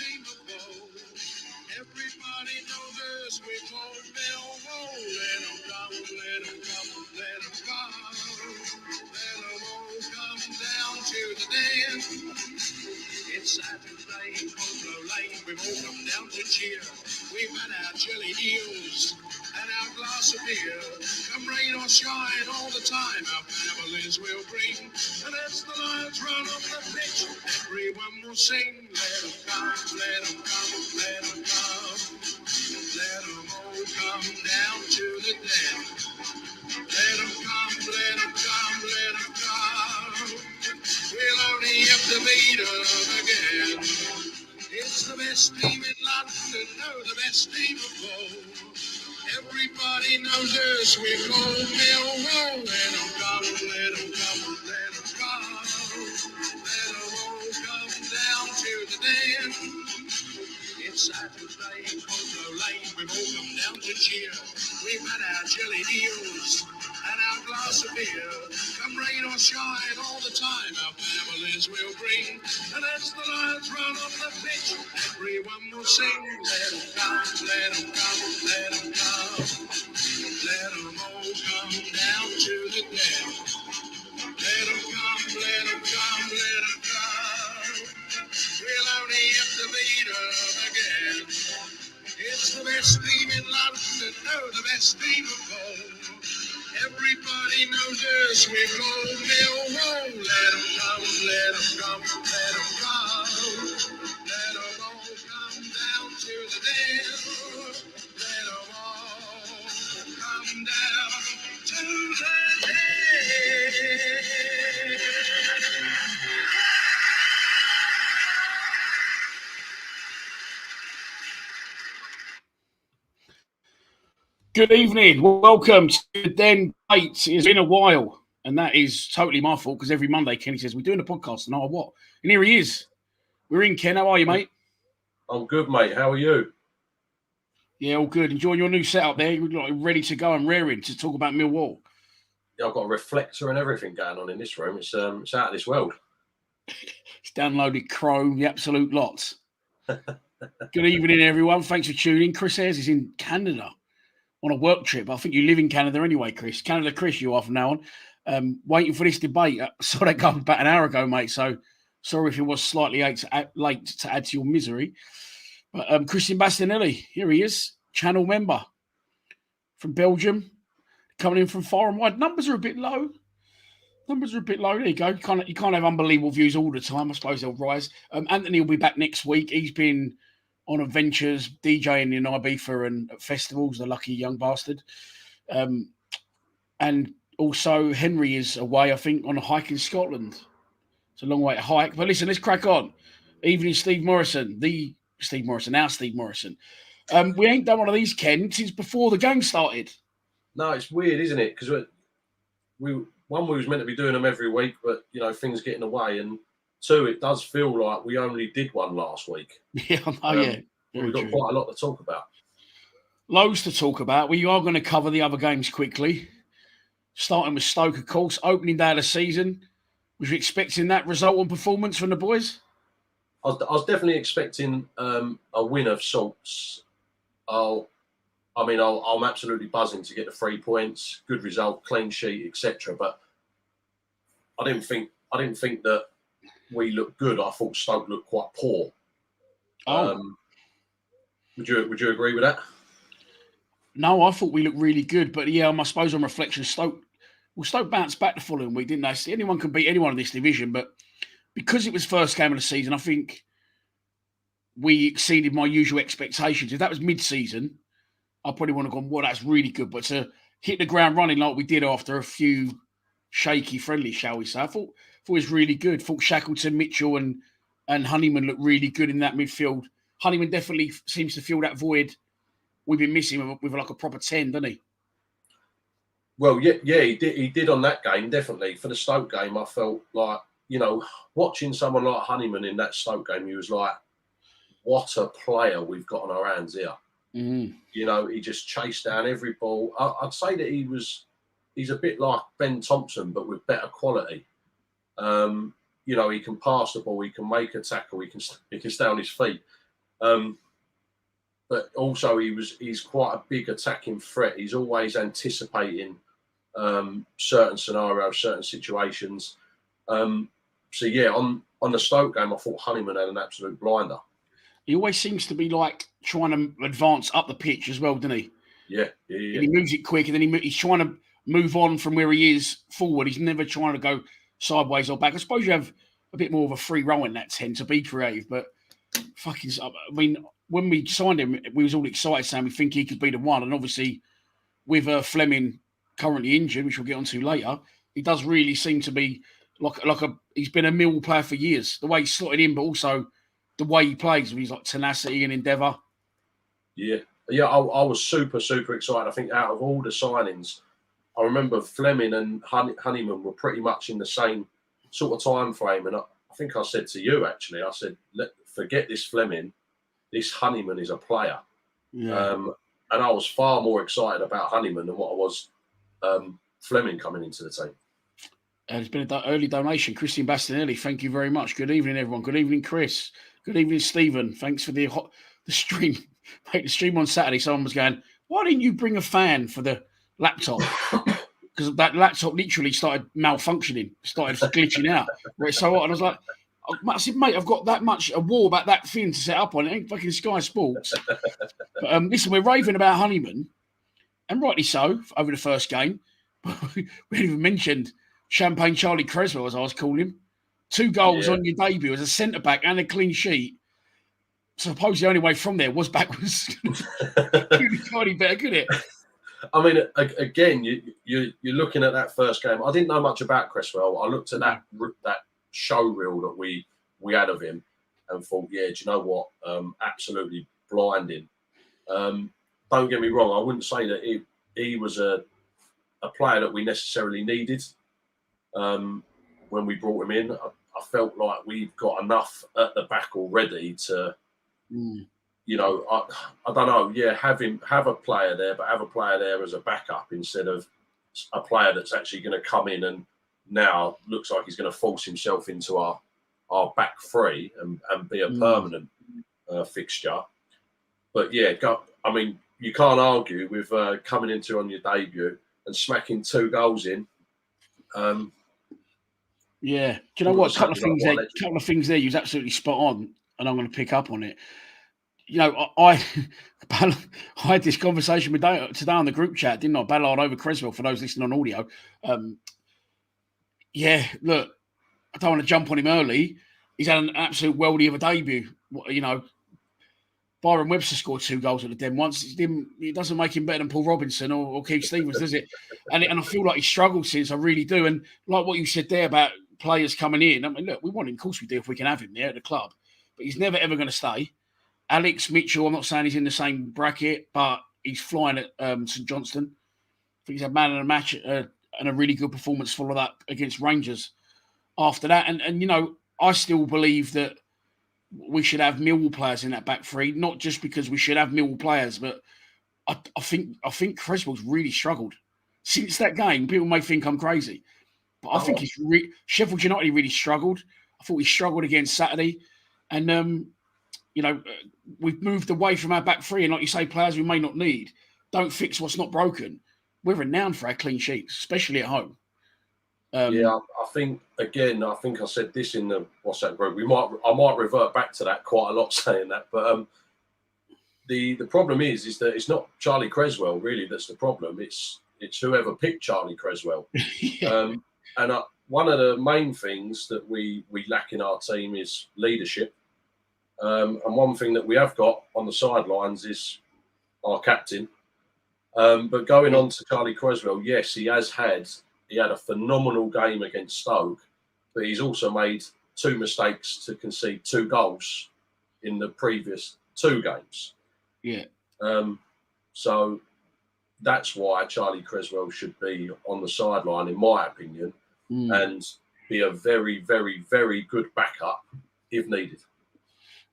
team of gold. Everybody knows us, we call Millwall. Let them come, let them come, let them come. Let them all come down to the dance. It's Saturday, Polo Lane, we've all come down to cheer. We've had our jelly deals and our glass of beer. Come rain or shine all the time, our families will bring. And as the lions run on the pitch, everyone will sing. Let them come, let them come, let them come. Let them all come down to the den. Let them come, let them come, let them come. We'll only have to beat them again. It's the best team in London, no, the best team of all. Everybody knows us, we call Millwall. Let them come, let them come, let them come. Let them all come down to the den. It's Saturday, Polo Lane, we've all come down to cheer. We've had our jelly deals and our glass of beer. Come rain or shine all the time, our families will bring. And as the lions run on the pitch, everyone will sing. Let them come, let them come, let them come. Let them all come down to the den. Let them come, let them come, let them come. We'll only have to beat them again. It's the best team in London, no, the best team of all. Everybody knows us, we call Millwall. Let them come, let them come, let them come. Let them all come down to the den. Let them all come down to the den. Good evening. Welcome to the Den, mate. It's been a while, and that is totally my fault because every Monday Kenny says we're doing a podcast, and what? And here he is. We're in, Ken. How are you, mate? I'm good, mate. How are you? Yeah, all good. Enjoying your new setup there. You're like ready to go and raring to talk about Millwall. Yeah, I've got a reflector and everything going on in this room. It's out of this world. It's downloaded Chrome, the absolute lot. Good evening, everyone. Thanks for tuning in. Chris Ayres is in Canada on a work trip. I think you live in Canada anyway, Chris. Canada Chris, you are from now on. Waiting for this debate. I saw that go about an hour ago, mate. So sorry if it was slightly late to add to your misery. But Christian Bastinelli, here he is, channel member from Belgium, coming in from far and wide. Numbers are a bit low. There you go. You can't have unbelievable views all the time. I suppose they'll rise. Anthony will be back next week. He's been on adventures, DJing in Ibiza and at festivals, the lucky young bastard. And also Henry is away, I think, on a hike in Scotland. It's a long way to hike. But listen, let's crack on. Evening, Steve Morrison. Our Steve Morrison. We ain't done one of these, Ken, since before the game started. No, it's weird, isn't it? Because we was meant to be doing them every week, but, things get in the way. And two, it does feel like we only did one last week. Yeah, I know, yeah. We've got quite a lot to talk about. Loads to talk about. We are going to cover the other games quickly. Starting with Stoke, of course. Opening day of the season. Was you expecting that result and performance from the boys? I was definitely expecting a win of sorts. I'm absolutely buzzing to get the 3 points, good result, clean sheet, etc. But I didn't think that we looked good. I thought Stoke looked quite poor. Would you agree with that? No, I thought we looked really good, but yeah, I suppose on reflection, Stoke bounced back the following week, didn't they? Anyone can beat anyone in this division, but because it was first game of the season, I think we exceeded my usual expectations. If that was mid-season, I probably would have gone, well, that's really good. But to hit the ground running like we did after a few shaky friendlies, shall we say, I thought it was really good. I thought Shackleton, Mitchell and Honeyman looked really good in that midfield. Honeyman definitely seems to fill that void we've been missing with like a proper 10, doesn't he? Well, yeah, he did on that game, definitely. For the Stoke game, I felt like, watching someone like Honeyman in that Stoke game, he was like, what a player we've got on our hands here. Mm-hmm. He just chased down every ball. I'd say that he's a bit like Ben Thompson, but with better quality. He can pass the ball, he can make a tackle, he can stay on his feet. But also he's quite a big attacking threat. He's always anticipating certain scenarios, certain situations. So yeah, on the Stoke game, I thought Honeyman had an absolute blinder. He always seems to be like trying to advance up the pitch as well, doesn't he? Yeah. And he moves it quick, and then he's trying to move on from where he is forward. He's never trying to go sideways or back. I suppose you have a bit more of a free roll in that 10 to be creative, but fucking, I mean, when we signed him, we was all excited saying we think he could be the one. And obviously, with Fleming currently injured, which we'll get onto later, he does really seem to be he's been a Millwall player for years. The way he's slotted in, but also the way he plays with his like tenacity and endeavour. Yeah. I was super, super excited. I think out of all the signings, I remember Fleming and Honeyman were pretty much in the same sort of time frame. And I think I said to you, actually, I said, forget this Fleming. This Honeyman is a player. Yeah. And I was far more excited about Honeyman than what I was Fleming coming into the team. There's been an early donation. Christian Bastinelli, thank you very much. Good evening, everyone. Good evening, Chris. Good evening, Stephen. Thanks for the stream. Mate, the stream on Saturday, someone was going, why didn't you bring a fan for the laptop? Because that laptop literally started malfunctioning, started glitching out. Where it's so hot. And I was like, I said, mate, I've got that much a wall about that thing to set up on. It ain't fucking Sky Sports. But listen, we're raving about Honeyman, and rightly so, over the first game. We didn't even mentioned Champagne Charlie Creswell, as I was calling him. 2 goals on your debut as a centre-back and a clean sheet. Suppose the only way from there was backwards. Couldn't go any better, could it? I mean, again, you're looking at that first game. I didn't know much about Cresswell. I looked at that show reel that we had of him and thought, yeah, do you know what? Absolutely blinding. Don't get me wrong. I wouldn't say that he was a player that we necessarily needed when we brought him in. I felt like we've got enough at the back already to, you know, I don't know. Yeah, have a player there, but have a player there as a backup instead of a player that's actually going to come in and now looks like he's going to force himself into our back three and be a permanent fixture. But yeah, I mean, you can't argue with coming into on your debut and smacking 2 goals in. Yeah, do you know what? A couple of things there. You was absolutely spot on, and I'm going to pick up on it. You know, I had this conversation with today on the group chat, didn't I? Ballard over Creswell for those listening on audio. Yeah, look, I don't want to jump on him early. He's had an absolute worldie of a debut. You know, Byron Webster scored 2 goals at the Den once. It doesn't make him better than Paul Robinson or Keith Stevens, does it? And I feel like he's struggled since. I really do. And like what you said there about players coming in, I mean, look, we want him. Of course we do if we can have him there at the club. But he's never, ever going to stay. Alex Mitchell, I'm not saying he's in the same bracket, but he's flying at St Johnstone. I think he's had man of the match and a really good performance followed that against Rangers after that. And you know, I still believe that we should have Millwall players in that back three, not just because we should have Millwall players, but I think Creswell's really struggled. Since that game, people may think I'm crazy, but I think Sheffield United really struggled. I thought he struggled against Saturday. And, you know, we've moved away from our back three. And like you say, players we may not need don't fix what's not broken. We're renowned for our clean sheets, especially at home. Yeah, I think I said this in the WhatsApp group. I might revert back to that quite a lot saying that. But the problem is that it's not Charlie Creswell really that's the problem. It's whoever picked Charlie Creswell. Yeah. And one of the main things that we lack in our team is leadership. And one thing that we have got on the sidelines is our captain. But going on to Charlie Creswell, yes, he had a phenomenal game against Stoke, but he's also made 2 mistakes to concede 2 goals in the previous 2 games. Yeah. So that's why Charlie Creswell should be on the sideline, in my opinion, and be a very, very, very good backup if needed.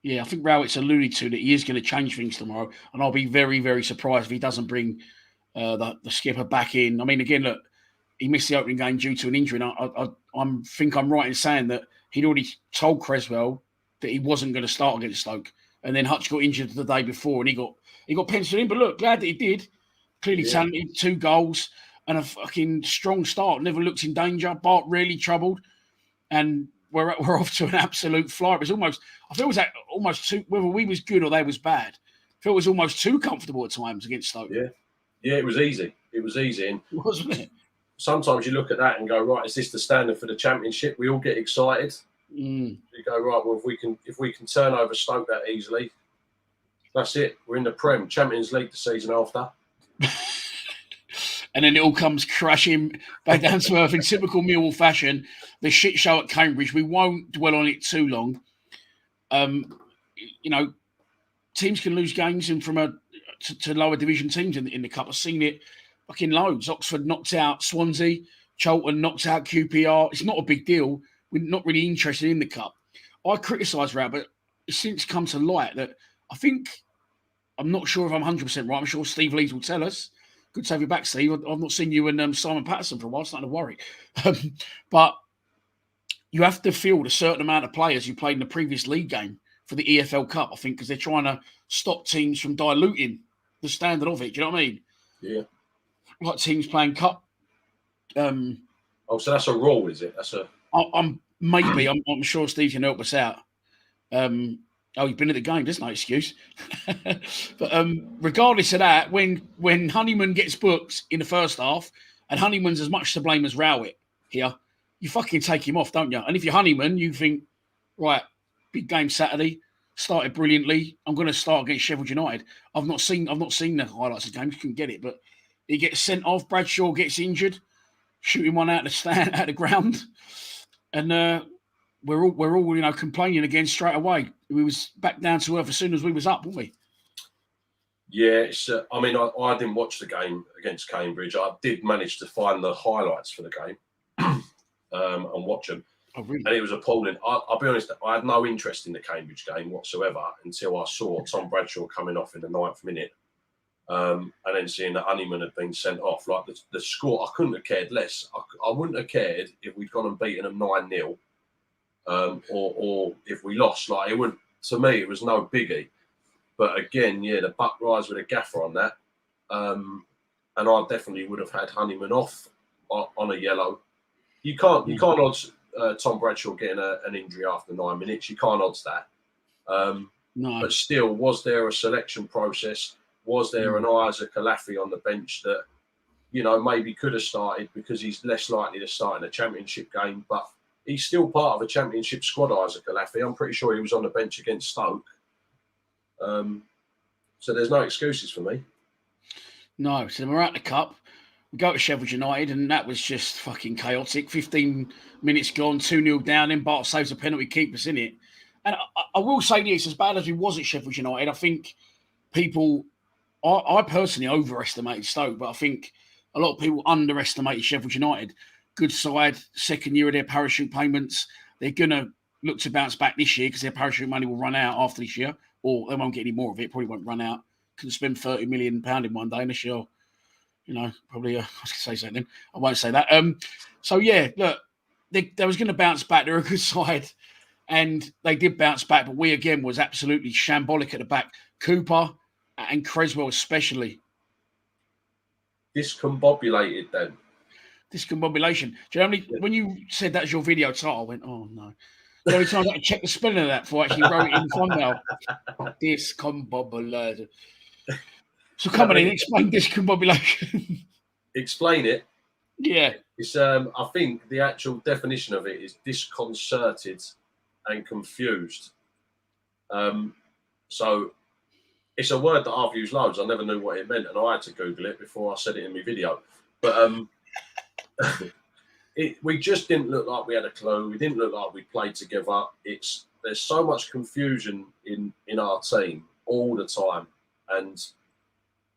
Yeah, I think Rowett's alluded to that he is going to change things tomorrow, and I'll be very, very surprised if he doesn't bring the skipper back in. I mean, again, look, he missed the opening game due to an injury, and I think I'm right in saying that he'd already told Creswell that he wasn't going to start against Stoke. and then Hutch got injured the day before, and he got penciled in. But look, glad that he did. Clearly talented, 2 goals and a fucking strong start. Never looked in danger. Bart really troubled, and we're off to an absolute fly. It was almost, I feel it was almost too, whether we was good or they was bad. I feel it was almost too comfortable at times against Stoke. Yeah, it was easy. It was easy, and wasn't it? Sometimes you look at that and go, right, is this the standard for the Championship? We all get excited. You go, right, well, if we can turn over Stoke that easily, that's it. We're in the Prem, Champions League the season after. And then it all comes crashing back down to earth in typical Millwall fashion. The shit show at Cambridge. We won't dwell on it too long. Teams can lose games and to lower division teams in the cup. I've seen it fucking loads. Oxford knocked out Swansea. Charlton knocked out QPR. It's not a big deal. We're not really interested in the cup. I criticise Rao, but it's since come to light that I think, I'm not sure if I'm 100% right. I'm sure Steve Lees will tell us. Good to have you back, Steve. I've not seen you and Simon Patterson for a while. Starting to worry. But you have to field a certain amount of players who played in the previous league game for the EFL Cup, I think, because they're trying to stop teams from diluting the standard of it. Do you know what I mean? Yeah. Like teams playing cup. So that's a rule, is it? I'm sure Steve can help us out. You've been at the game. There's no excuse. But regardless of that, when Honeyman gets booked in the first half, and Honeyman's as much to blame as Rowett here, you fucking take him off, don't you? And if you're Honeyman, you think, right, big game Saturday, started brilliantly. I'm going to start against Sheffield United. I've not seen the highlights of the game. You couldn't get it, but he gets sent off. Bradshaw gets injured, shooting one out of the ground, and we're all complaining again straight away. We was back down to earth as soon as we was up, weren't we? Yeah, I didn't watch the game against Cambridge. I did manage to find the highlights for the game and watch them. Oh, really? And it was appalling. I'll be honest, I had no interest in the Cambridge game whatsoever until I saw Tom Bradshaw coming off in the 9th minute, and then seeing that Honeyman had been sent off. Like the score, I couldn't have cared less. I wouldn't have cared if we'd gone and beaten them 9-0. Or if we lost, like it wouldn't. To me, it was no biggie. But again, the buck rise with a gaffer on that, and I definitely would have had Honeyman off on a yellow. You can't odds Tom Bradshaw getting an injury after 9 minutes. You can't odds that. No. But still, was there a selection process? Was there an Isaac Alafi on the bench that maybe could have started because he's less likely to start in a Championship game, but he's still part of a Championship squad, Isaac Alafi. I'm pretty sure he was on the bench against Stoke. So there's no excuses for me. No. So we're at the Cup. We go to Sheffield United, and that was just fucking chaotic. 15 minutes gone, 2-0 down, then Bart saves a penalty, keep us in it. And I will say this, as bad as we was at Sheffield United, I think people, I personally overestimated Stoke, but I think a lot of people underestimated Sheffield United. Good side, second year of their parachute payments. They're going to look to bounce back this year because their parachute money will run out after this year, or they won't get any more of it. Probably won't run out. Couldn't spend £30 million in one day unless you're, probably, I was going to say something. I won't say that. Look, they was going to bounce back. They're a good side, and they did bounce back, but we, again, was absolutely shambolic at the back. Cooper and Creswell especially. Discombobulated then. Discombobulation. Do you know when you said that's your video title, I went, oh no. The only time I had to check the spelling of that before I actually wrote it in the thumbnail. Discombobulated. So come on in, explain discombobulation. Explain it. Yeah. It's I think the actual definition of it is disconcerted and confused. So it's a word that I've used loads. I never knew what it meant, and I had to Google it before I said it in my video. But we just didn't look like we had a clue. We didn't look like we played together. There's so much confusion in our team all the time, and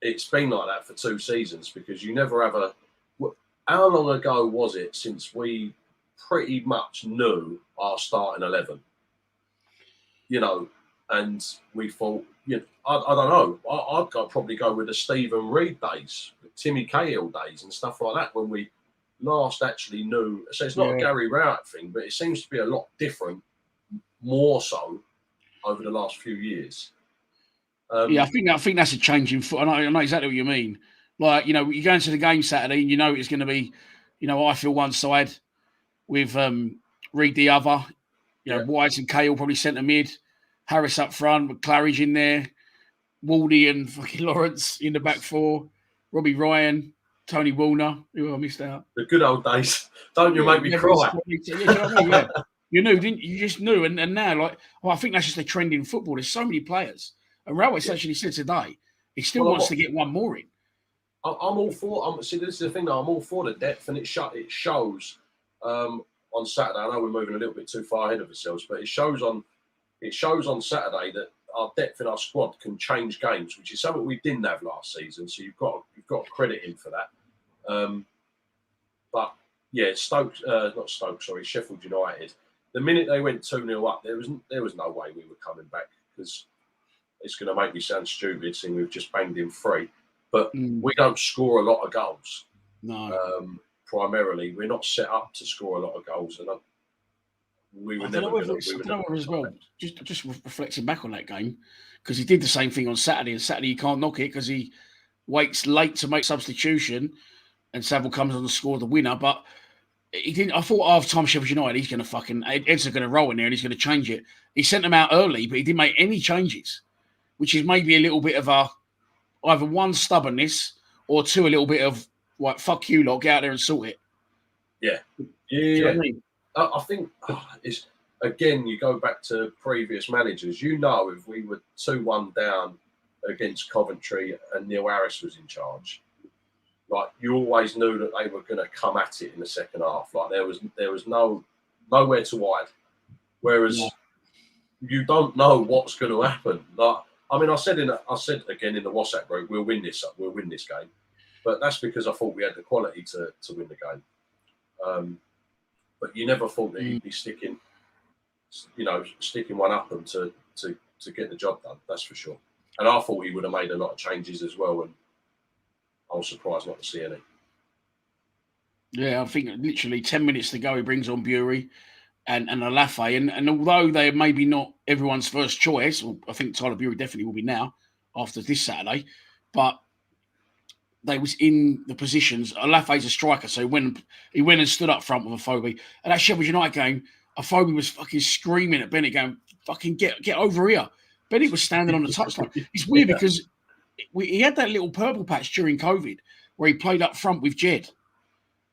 it's been like that for 2 seasons because you never have a. How long ago was it since we pretty much knew our starting 11? And we thought, I don't know. I'd probably go with the Stephen Reid days, the Timmy Cahill days, and stuff like that when we last actually knew. So it's not a Gary Rowett thing, but it seems to be a lot different, more so over the last few years. Yeah, I think that's a change in foot. I know exactly what you mean. Like, you go into the game Saturday and you know it's going to be, I feel one side with Reed the other. White and Cahill probably centre mid, Harris up front with Claridge in there, Waldy and fucking Lawrence in the back four, Robbie Ryan, Tony Woolner, who I missed out. The good old days. Don't you make me cry. Yeah. You knew, didn't you? You just knew. And now, I think that's just a trend in football. There's so many players. And Railway's actually said today, he still wants to get one more in. I'm all for. See, this is the thing. Though, I'm all for the depth, and it shows on Saturday. I know we're moving a little bit too far ahead of ourselves, but it shows on Saturday that our depth in our squad can change games, which is something we didn't have last season. So you've got to credit him for that. But yeah, Sheffield United. The minute they went 2-0 up, there was no way we were coming back, because it's going to make me sound stupid saying we've just banged in 3. But we don't score a lot of goals. No. Primarily, we're not set up to score a lot of goals, and we were never going to. As well, just reflecting back on that game, because he did the same thing on Saturday. And Saturday, you can't knock it because he waits late to make substitution, and Saville comes on to score the winner. But he didn't. I thought half time Sheffield United, he's going to Ed's going to roll in there and he's going to change it. He sent them out early, but he didn't make any changes, which is maybe a little bit of either one, stubbornness, or two, a little bit of like, fuck you lot, get out there and sort it. Yeah. You know what I mean? I think it's, again, you go back to previous managers. If we were 2-1 down against Coventry and Neil Harris was in charge, like, you always knew that they were going to come at it in the second half. Like, there was nowhere to hide. Whereas you don't know what's going to happen. Like, I mean, I said again in the WhatsApp group, we'll win this game, but that's because I thought we had the quality to win the game. But you never thought that he'd be sticking one up and to get the job done. That's for sure. And I thought he would have made a lot of changes as well, and I was surprised not to see any. Yeah, I think literally 10 minutes to go, he brings on Bury and Alafe. And although they're maybe not everyone's first choice, or I think Tyler Bury definitely will be now after this Saturday, but they was in the positions. Alafe's a striker, so he went and stood up front with Afobe. And that Sheffield United game, Afobe was fucking screaming at Bennett, going, fucking get over here. Bennett was standing on the touchline. It's weird because he had that little purple patch during COVID where he played up front with Jed.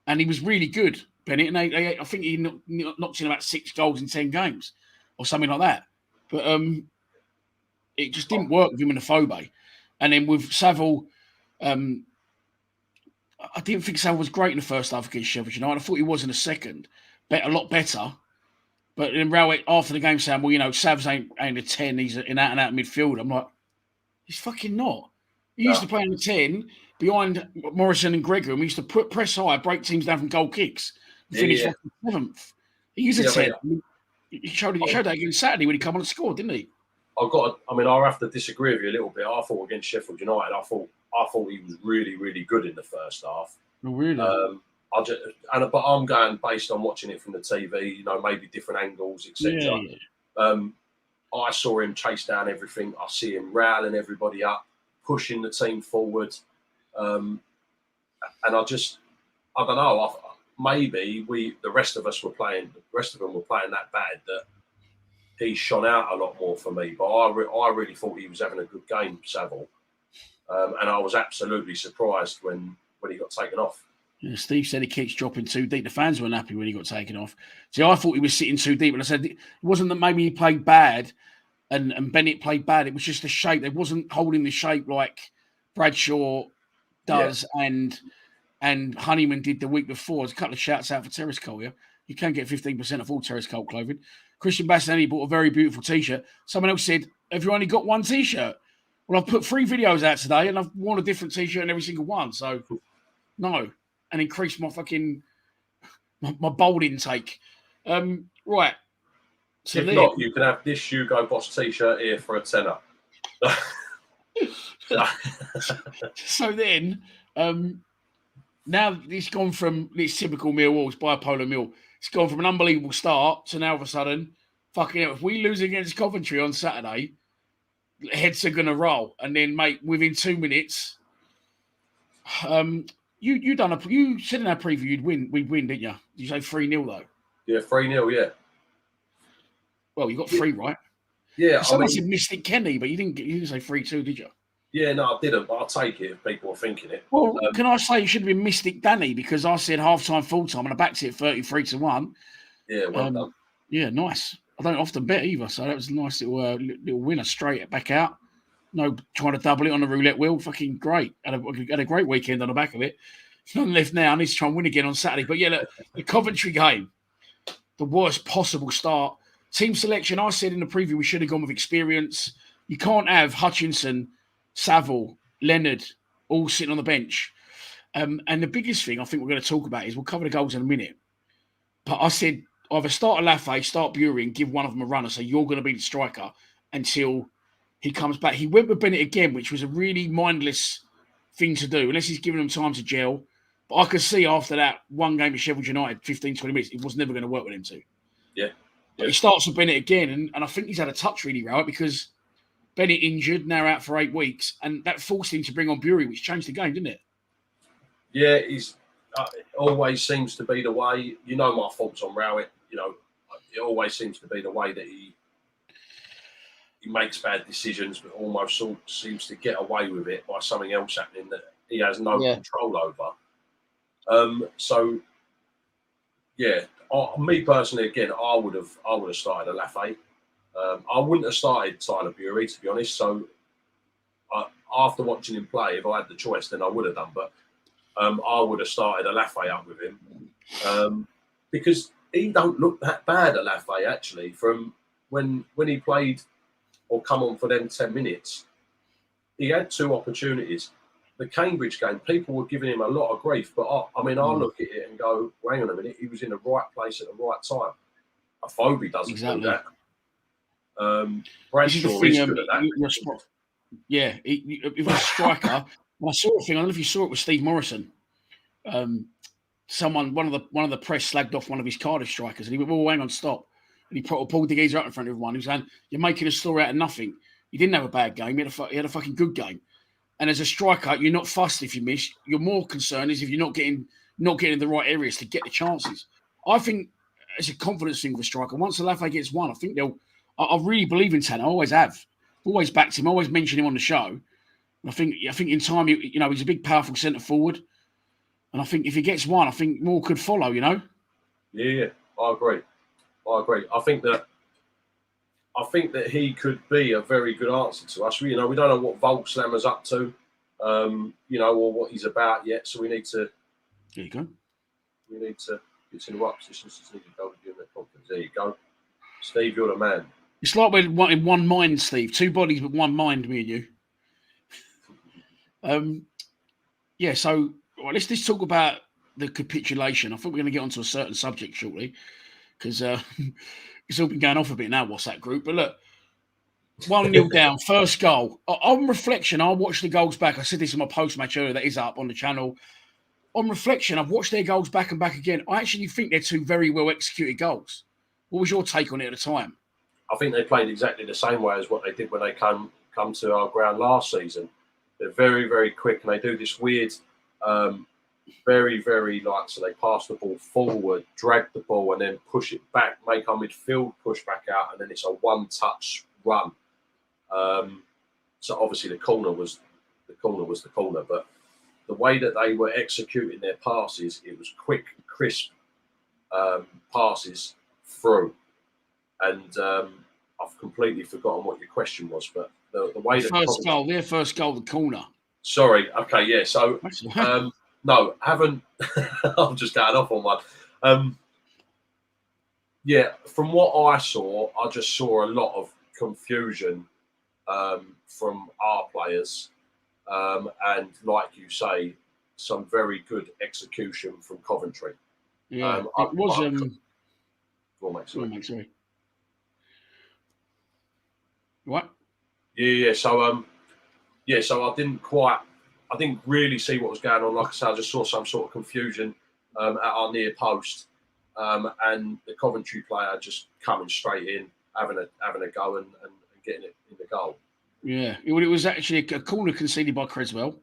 And he was really good, Bennett. And I think he knocked in about 6 goals in 10 games or something like that. But it just didn't work with him and Afobe. And then with Saville, I didn't think Saville was great in the first half against Sheffield United. I thought he was in the second. A lot better. But then Railway, after the game, saying, well, Savs ain't a 10. He's an out-and-out midfield. I'm like, he's fucking not. He used to play on the 10 behind Morrison and Gregory. And we used to press high, break teams down from goal kicks, and finish 7th. He used a 10. He showed that against Saturday when he come on and scored, didn't he? I'll have to disagree with you a little bit. I thought against Sheffield United, I thought he was really, really good in the first half. Oh, really? But I'm going based on watching it from the TV, maybe different angles, etc. Yeah. I saw him chase down everything. I see him rallying everybody up, pushing the team forward. And I don't know. Maybe the rest of them were playing that bad that he shone out a lot more for me. But I really thought he was having a good game, Saville. And I was absolutely surprised when he got taken off. Yeah, Steve said he keeps dropping too deep. The fans weren't happy when he got taken off. See, I thought he was sitting too deep. And I said it wasn't that maybe he played bad and Bennett played bad. It was just the shape. They wasn't holding the shape like Bradshaw does and Honeyman did the week before. There's a couple of shouts out for Terrace Cole here. You can get 15% off all Terrace Cole clothing. Christian Bassani bought a very beautiful T-shirt. Someone else said, have you only got one T-shirt? Well, I've put 3 videos out today and I've worn a different T-shirt in every single one. So, no. And increased my fucking my bold intake. Right. So if not, you can have this Hugo Boss T-shirt here for a tenner. So then, now it's gone from this typical Millwall, it's Bipolar Mill. It's gone from an unbelievable start to now all of a sudden, fucking hell, if we lose against Coventry on Saturday, heads are going to roll. And then, mate, within 2 minutes, you said in our preview we'd win, didn't you? Did you say 3-0 though? Yeah, 3-0, yeah. Well, you got 3 right. Yeah, someone said Mystic Kenny, but you didn't say 3-2, did you? Yeah, no, I didn't, but I'll take it if people are thinking it. Well, can I say it should have been Mystic Danny because I said half-time, full-time, and I backed it 33-1. Yeah, well done. Yeah, nice. I don't often bet either, so that was a nice little winner straight back out. No trying to double it on the roulette wheel. Fucking great. Had a great weekend on the back of it. None left now. I need to try and win again on Saturday. But yeah, look, the Coventry game, the worst possible start. Team selection, I said in the preview we should have gone with experience. You can't have Hutchinson, Saville, Leonard all sitting on the bench. And the biggest thing I think we're going to talk about is we'll cover the goals in a minute. But I said either start Lafay, start Bury and give one of them a run and say you're going to be the striker until he comes back. He went with Bennett again, which was a really mindless thing to do, unless he's giving him time to gel. But I could see after that one game at Sheffield United, 15, 20 minutes, it was never going to work with him too. Yeah. But he starts with Bennett again, and I think he's had a touch really, right? Because Bennett injured, now out for 8 weeks, and that forced him to bring on Bury, which changed the game, didn't it? Yeah, it always seems to be the way. You know my thoughts on Rowett. You know, it always seems to be the way that he makes bad decisions, but almost sort of seems to get away with it by something else happening that he has no control over. So, yeah, me personally, again, I would have started a Lafay. I wouldn't have started Tyler Bury, to be honest. So, after watching him play, if I had the choice, then I would have done. But I would have started a Lafay up with him because he don't look that bad at Lafay, actually. From when he played or come on for them 10 minutes, he had 2 opportunities. The Cambridge game, people were giving him a lot of grief, but I look at it and go, well, hang on a minute, he was in the right place at the right time. Afobe doesn't do that. Bradshaw is good at that. Yeah, if he was a striker, I saw a thing, I don't know if you saw it with Steve Morrison. One of the press slagged off one of his Cardiff strikers, and he went, well, hang on, stop. And he pulled the geezer up in front of everyone. He was saying, you're making a story out of nothing. He didn't have a bad game. He had a fucking good game. And as a striker, you're not fussed if you miss. You're more concerned is if you're not getting in the right areas to get the chances. I think it's a confidence thing with a striker. Once the Lafay gets one, I think I really believe in Tanner. I always have. Always backed him. Always mentioned him on the show. And I think in time, he's a big, powerful centre forward. And I think if he gets one, I think more could follow, you know? Yeah, I agree. I think that he could be a very good answer to us. We don't know what Volkslammer's up to, or what he's about yet. So we need to. There you go. We need to. It's in the right position. So need to go with you in that conference. There you go, Steve. You're the man. It's like we're in one mind, Steve. 2 bodies but one mind, me and you. Yeah. So let's just talk about the capitulation. I think we're going to get onto a certain subject shortly because it's all been going off a bit now, WhatsApp group. But look, 1-0 down, first goal. On reflection, I watched the goals back. I said this in my post-match earlier that is up on the channel. On reflection, I've watched their goals back and back again. I actually think they're 2 very well-executed goals. What was your take on it at the time? I think they played exactly the same way as what they did when they come to our ground last season. They're very, very quick, and they do this weird... very, very so they pass the ball forward, drag the ball, and then push it back, make our midfield push back out, and then it's a one-touch run. So obviously the corner was the corner, but the way that they were executing their passes, it was quick, crisp passes through. And I've completely forgotten what your question was, but the way that their first goal, the corner. Sorry. Okay. Yeah. So, no, haven't. I'm just going off on one. Yeah. From what I saw, I just saw a lot of confusion from our players, and like you say, some very good execution from Coventry. Yeah, it was. Sorry. What? Yeah. So, so I didn't really see what was going on. Like I said, I just saw some sort of confusion at our near post, and the Coventry player just coming straight in, having a go and getting it in the goal. Yeah, it was actually a corner conceded by Creswell.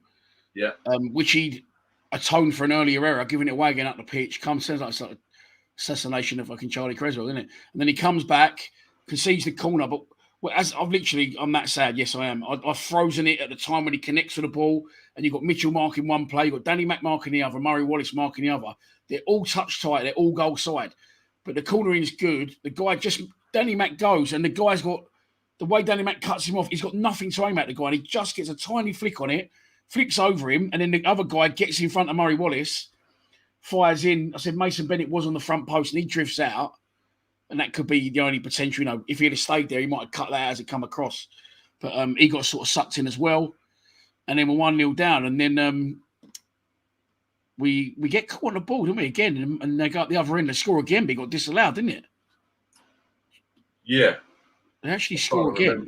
Yeah. Which he'd atoned for an earlier error, giving it away again up the pitch. Sounds like sort of assassination of fucking Charlie Creswell, isn't it? And then he comes back, concedes the corner. But as I'm that sad. Yes, I am. I've frozen it at the time when he connects to the ball, and you've got Mitchell marking one play, you've got Danny Mac marking the other, Murray Wallace marking the other. They're all touch tight. They're all goal side. But the cornering is good. The guy Danny Mac goes, and the guy's got the way Danny Mac cuts him off. He's got nothing to aim at, the guy, and he just gets a tiny flick on it, flips over him, and then the other guy gets in front of Murray Wallace, fires in. I said Mason Bennett was on the front post, and he drifts out. And that could be the only potential. You know, if he had stayed there, he might have cut that out as it come across. But he got sort of sucked in as well. And then we're 1-0 down. And then we get caught on the ball, don't we, again? And they got the other end. They score again, but it got disallowed, didn't it? Yeah. They actually score again.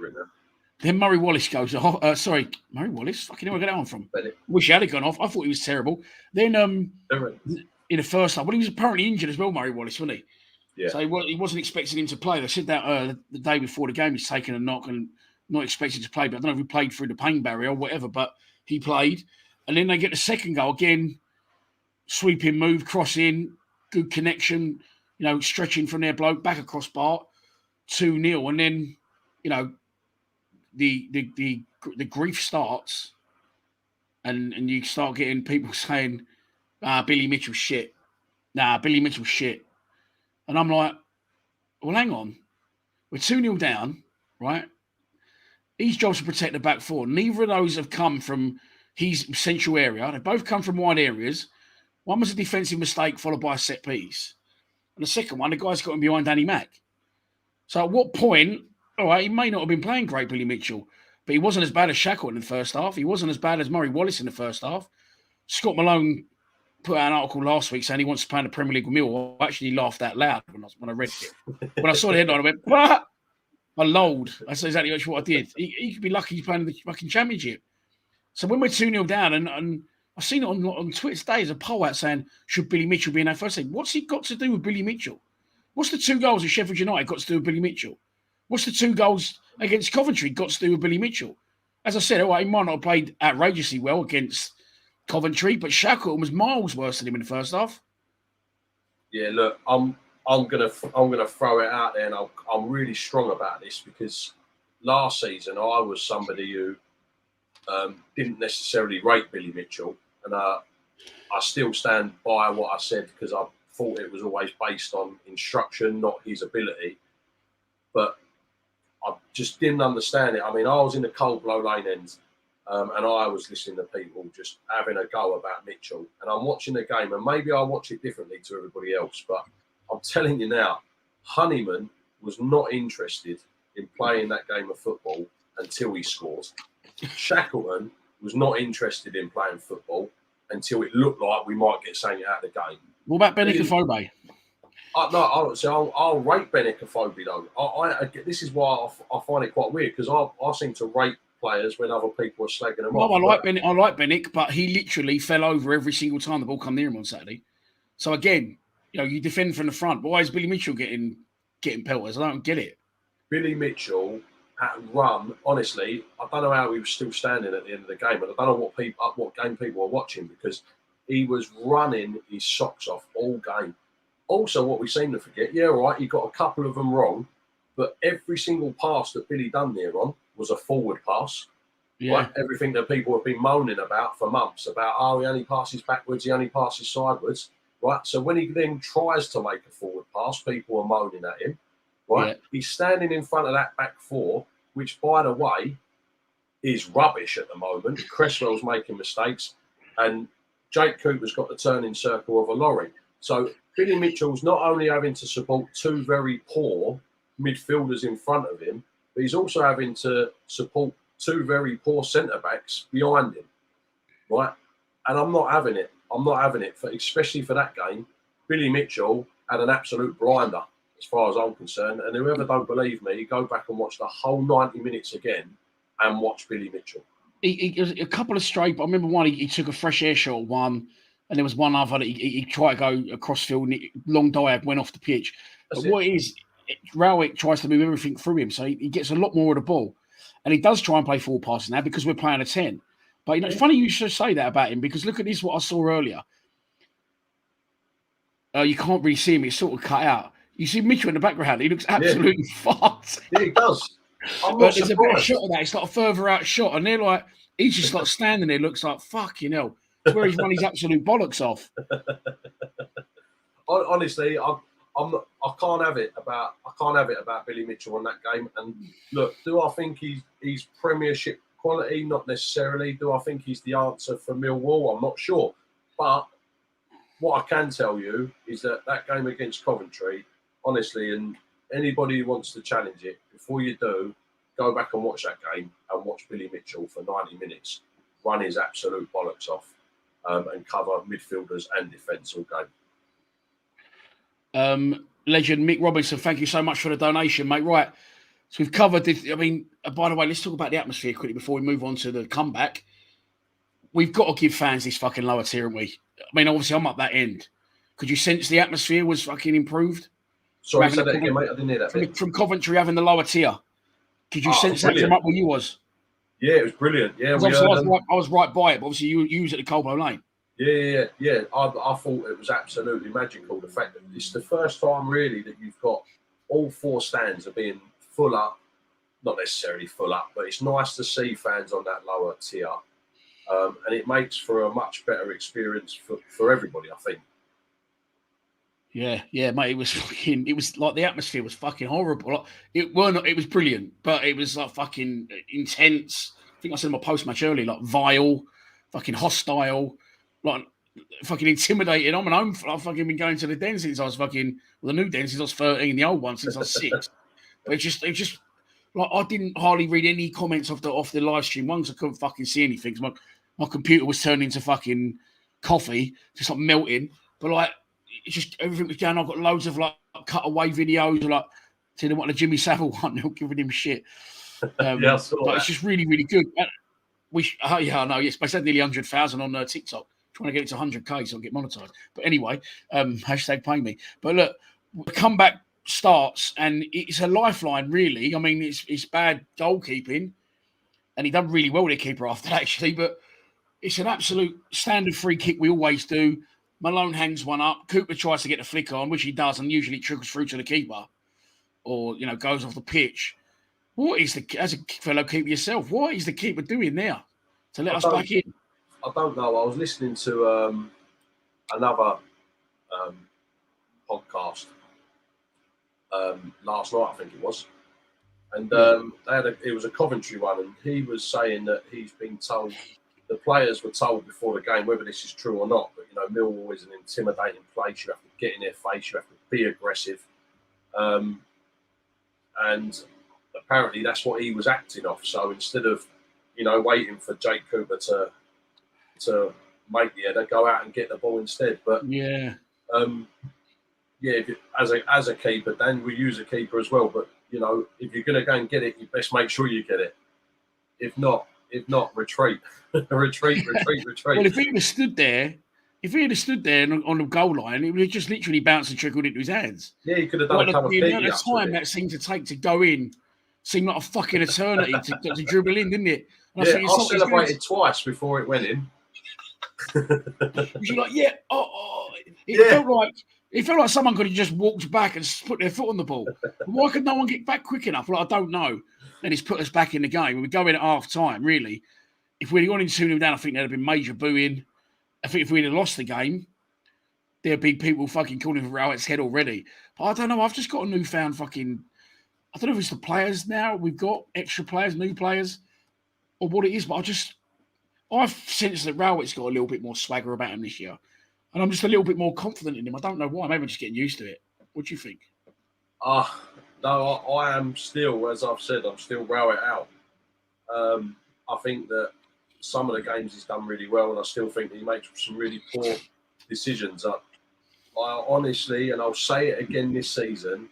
Then Murray Wallace goes, Murray Wallace? Fucking hell, where I got that one from? Wish he had gone off. I thought he was terrible. Then in the first half, well, he was apparently injured as well, Murray Wallace, wasn't he? Yeah. So he wasn't expecting him to play. They said that the day before the game he's taken a knock and not expected to play. But I don't know if he played through the pain barrier or whatever, but he played. And then they get the second goal again, sweeping move, cross in, good connection, you know, stretching from their bloke, back across bar, 2-0. And then, you know, the grief starts and you start getting people saying, Billy Mitchell's shit. Billy Mitchell's shit. And I'm like, well, hang on. We're 2-0 down, right? His job's to protect the back four. Neither of those have come from his central area. They both come from wide areas. One was a defensive mistake followed by a set piece. And the second one, the guy's got him behind Danny Mac. So at what point, all right, he may not have been playing great, Billy Mitchell, but he wasn't as bad as Shackleton in the first half. He wasn't as bad as Murray Wallace in the first half. Scott Malone put out an article last week saying he wants to play in the Premier League with Millwall. I actually laughed out loud when I read it. When I saw the headline, I went, what? I lolled. That's exactly what I did. He could be lucky he's playing in the fucking Championship. So when we're 2-0 down, and I've seen it on Twitter today, there's a poll out saying, should Billy Mitchell be in our first team? What's he got to do with Billy Mitchell? What's the 2 goals at Sheffield United got to do with Billy Mitchell? What's the 2 goals against Coventry got to do with Billy Mitchell? As I said, he might not have played outrageously well against Coventry, but Shackleton was miles worse than him in the first half. Yeah, look, I'm gonna throw it out there, and I'm really strong about this because last season I was somebody who didn't necessarily rate Billy Mitchell, and I still stand by what I said because I thought it was always based on instruction, not his ability. But I just didn't understand it. I mean, I was in the Cold Blow Lane end. And I was listening to people just having a go about Mitchell. And I'm watching the game, and maybe I watch it differently to everybody else. But I'm telling you now, Honeyman was not interested in playing that game of football until he scored. Shackleton was not interested in playing football until it looked like we might get something out of the game. What about Benik? I'll rate Benik though. This is why I find it quite weird because I seem to rate players when other people are slagging them off. I like Benik, but he literally fell over every single time the ball come near him on Saturday. So again, you know, you defend from the front. But why is Billy Mitchell getting pelters? I don't get it. Billy Mitchell at run, honestly, I don't know how he was still standing at the end of the game, and I don't know what game people were watching because he was running his socks off all game. Also, what we seem to forget, he got a couple of them wrong, but every single pass that Billy done there on was a forward pass. Yeah. Right? Everything that people have been moaning about for months about, he only passes backwards, he only passes sideways. Right. So when he then tries to make a forward pass, people are moaning at him. Right. Yeah. He's standing in front of that back four, which, by the way, is rubbish at the moment. Cresswell's making mistakes, and Jake Cooper's got the turning circle of a lorry. So Billy Mitchell's not only having to support 2 very poor midfielders in front of him, but he's also having to support 2 very poor centre-backs behind him, right? And I'm not having it. Especially for that game. Billy Mitchell had an absolute blinder, as far as I'm concerned. And whoever don't believe me, go back and watch the whole 90 minutes again and watch Billy Mitchell. He a couple of straight. I remember one, he took a fresh air shot, one, and there was one other that he tried to go across field, and long dive went off the pitch. But what it is, Rowett tries to move everything through him, so he gets a lot more of the ball. And he does try and play full passes now because we're playing a 10. But it's funny you should say that about him, because look at this, what I saw earlier. You can't really see him, it's sort of cut out. You see Mitchell in the background, he looks absolutely fucked. Yeah, he does. But there's a better shot of that. It's like a further out shot, and they're like, he's just like standing there, looks like fucking hell. It's where he's run his absolute bollocks off. Honestly, I can't have it about Billy Mitchell on that game. And look, do I think he's Premiership quality? Not necessarily. Do I think he's the answer for Millwall? I'm not sure. But what I can tell you is that game against Coventry, honestly, and anybody who wants to challenge it, before you do, go back and watch that game and watch Billy Mitchell for 90 minutes, run his absolute bollocks off, and cover midfielders and defence all game. Legend Mick Robinson, thank you so much for the donation, mate. Right, so we've covered this. I mean, by the way, let's talk about the atmosphere quickly before we move on to the comeback. We've got to give fans this fucking lower tier, haven't we? I mean, obviously, I'm up that end. Could you sense the atmosphere was fucking improved? Sorry, say that again, mate. I didn't hear that. From Coventry having the lower tier. Could you sense that from up where you was? Yeah, it was brilliant. Yeah, I was right by it, but obviously you was at the Colbo Lane. Yeah. I thought it was absolutely magical. The fact that it's the first time really that you've got all four stands are being full up, not necessarily full up, but it's nice to see fans on that lower tier. And it makes for a much better experience for everybody, I think. Yeah, mate. It was like the atmosphere was fucking horrible. Like, it was brilliant, but it was like fucking intense. I think I said in my post-match earlier, like vile, fucking hostile, like fucking intimidating. I'm home. I've fucking been going to the den since I was the new den since I was 13, the old one since I was 6. But it just like I didn't hardly read any comments off the live stream once. I couldn't fucking see anything. My computer was turning into fucking coffee, just like melting. But like, it's just everything was going. I've got loads of like cutaway videos, like telling what the Jimmy Savile one, they're giving him shit. But it's just really, really good. I know. Yes, they said nearly 100,000 on TikTok. Trying to get it to 100k so I'll get monetized. But anyway, hashtag pay me. But look, the comeback starts and it's a lifeline, really. I mean, it's bad goalkeeping, and he done really well with the keeper after that, actually. But it's an absolute standard free kick we always do. Malone hangs one up. Cooper tries to get the flick on, which he does, and usually trickles through to the keeper, or goes off the pitch. What is as a fellow keeper yourself? What is the keeper doing there to let us back in? I don't know. I was listening to another podcast last night, I think it was, and it was a Coventry one, and he was saying that he's been told. The players were told before the game, whether this is true or not, but Millwall is an intimidating place. You have to get in their face. You have to be aggressive, and apparently that's what he was acting off. So instead of waiting for Jake Cooper to make the header, go out and get the ball instead. But as a keeper, then we use a keeper as well. But if you're going to go and get it, you best make sure you get it. If not, retreat. retreat. Well, if he'd have stood there on the goal line, it would have just literally bounced and trickled into his hands. Yeah, he could have done a couple of the amount of time that seemed to take to go in seemed like a fucking eternity to dribble in, didn't it? And I celebrated twice before it went in. You're like, it felt like someone could have just walked back and put their foot on the ball. Why could no one get back quick enough? Well, I don't know. And it's put us back in the game. We go in at half time, really. If we'd gone in 2-0 down, I think there'd have been major booing. I think if we'd have lost the game, there'd be people fucking calling for Rowett's head already. But I don't know. I've just got a newfound fucking... I don't know if it's the players now. We've got extra players, new players, or what it is. But I've sensed that Rowett's got a little bit more swagger about him this year. And I'm just a little bit more confident in him. I don't know why. Maybe I'm just getting used to it. What do you think? No, I am still, as I've said, I'm still Rowett out. I think that some of the games he's done really well, and I still think that he makes some really poor decisions. I honestly, and I'll say it again this season,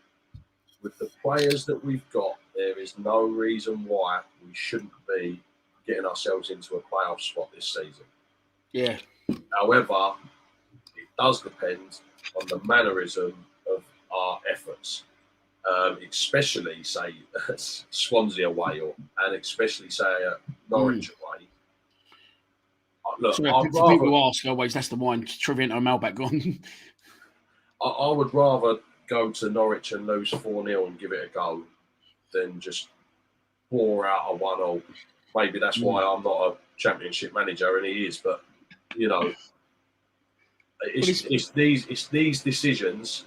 with the players that we've got, there is no reason why we shouldn't be getting ourselves into a playoff spot this season. Yeah. However, it does depend on the mannerism of our efforts. especially say Swansea away, and especially say Norwich away. Look, So I'd for people rather, who ask, always that's the wine. Trivento Malbec gone. I would rather go to Norwich and lose 4-0 and give it a go than just pour out a 1-0. Maybe that's why I'm not a Championship manager, and he is. But you know, it's these decisions.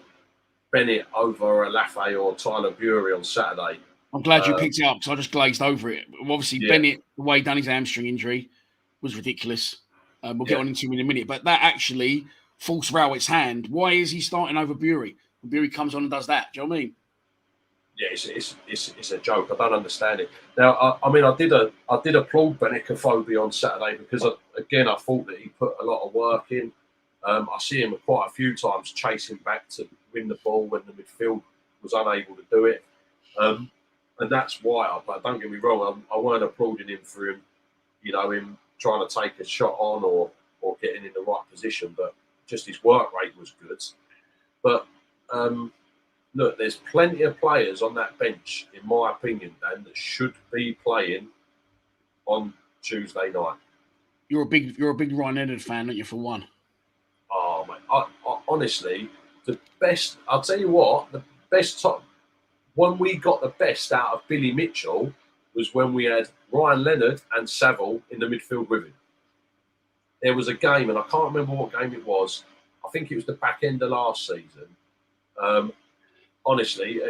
Bennett over a Lafay or Tyler Bury on Saturday. I'm glad you picked it up because I just glazed over it. Obviously, Bennett, the way he done his hamstring injury was ridiculous. We'll get on into him in a minute. But that actually forced Rowett's hand. Why is he starting over Bury? Bury comes on and does that. Do you know what I mean? Yeah, it's a joke. I don't understand it. Now, I mean, I did applaud Bennett Kofobi on Saturday because, I thought that he put a lot of work in. I see him quite a few times chasing back to win the ball when the midfield was unable to do it. And that's why, but don't get me wrong, I weren't applauding him for him, him trying to take a shot on or getting in the right position, but just his work rate was good. But look, there's plenty of players on that bench, in my opinion, Dan, that should be playing on Tuesday night. You're a big Ryan Leonard fan, aren't you, for one? Oh, mate. I honestly, the best, I'll tell you what, the best top, when we got the best out of Billy Mitchell was when we had Ryan Leonard and Saville in the midfield with him. There was a game, and I can't remember what game it was. I think it was the back end of last season. Honestly,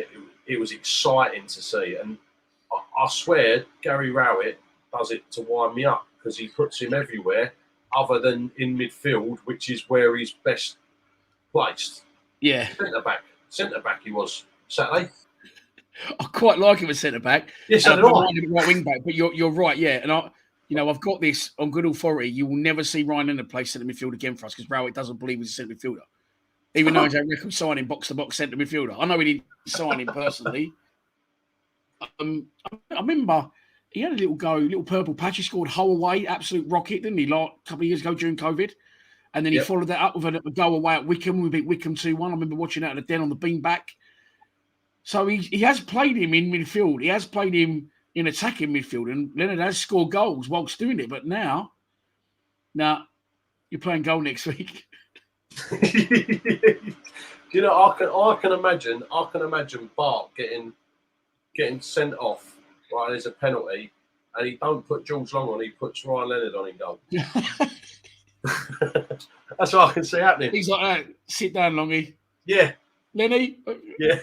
it was exciting to see. And I swear Gary Rowett does it to wind me up because he puts him everywhere other than in midfield, which is where he's best placed. Yeah. Centre back he was Saturday. I quite like him as centre back. Yes, I do. Right wing back, but you're right, yeah. And I've got this on good authority. You will never see Ryan Leonard play centre midfield again for us because Rowett doesn't believe he's a centre midfielder. Even though he's a record signing box-to-box centre midfielder. I know he didn't sign him personally. I remember he had a little purple patch. He scored Hull away, absolute rocket, didn't he? Like a couple of years ago during COVID. And then he followed that up with a go away at Wickham. We beat Wickham 2-1. I remember watching that at the Den on the bean back. So he has played him in midfield. He has played him in attacking midfield. And Leonard has scored goals whilst doing it. But now you're playing goal next week. I can imagine Bart getting sent off, right? There's a penalty, and he don't put George Long on, he puts Ryan Leonard on in goal. That's what I can see happening. He's like, sit down, Longy. Yeah. Lenny? Yeah.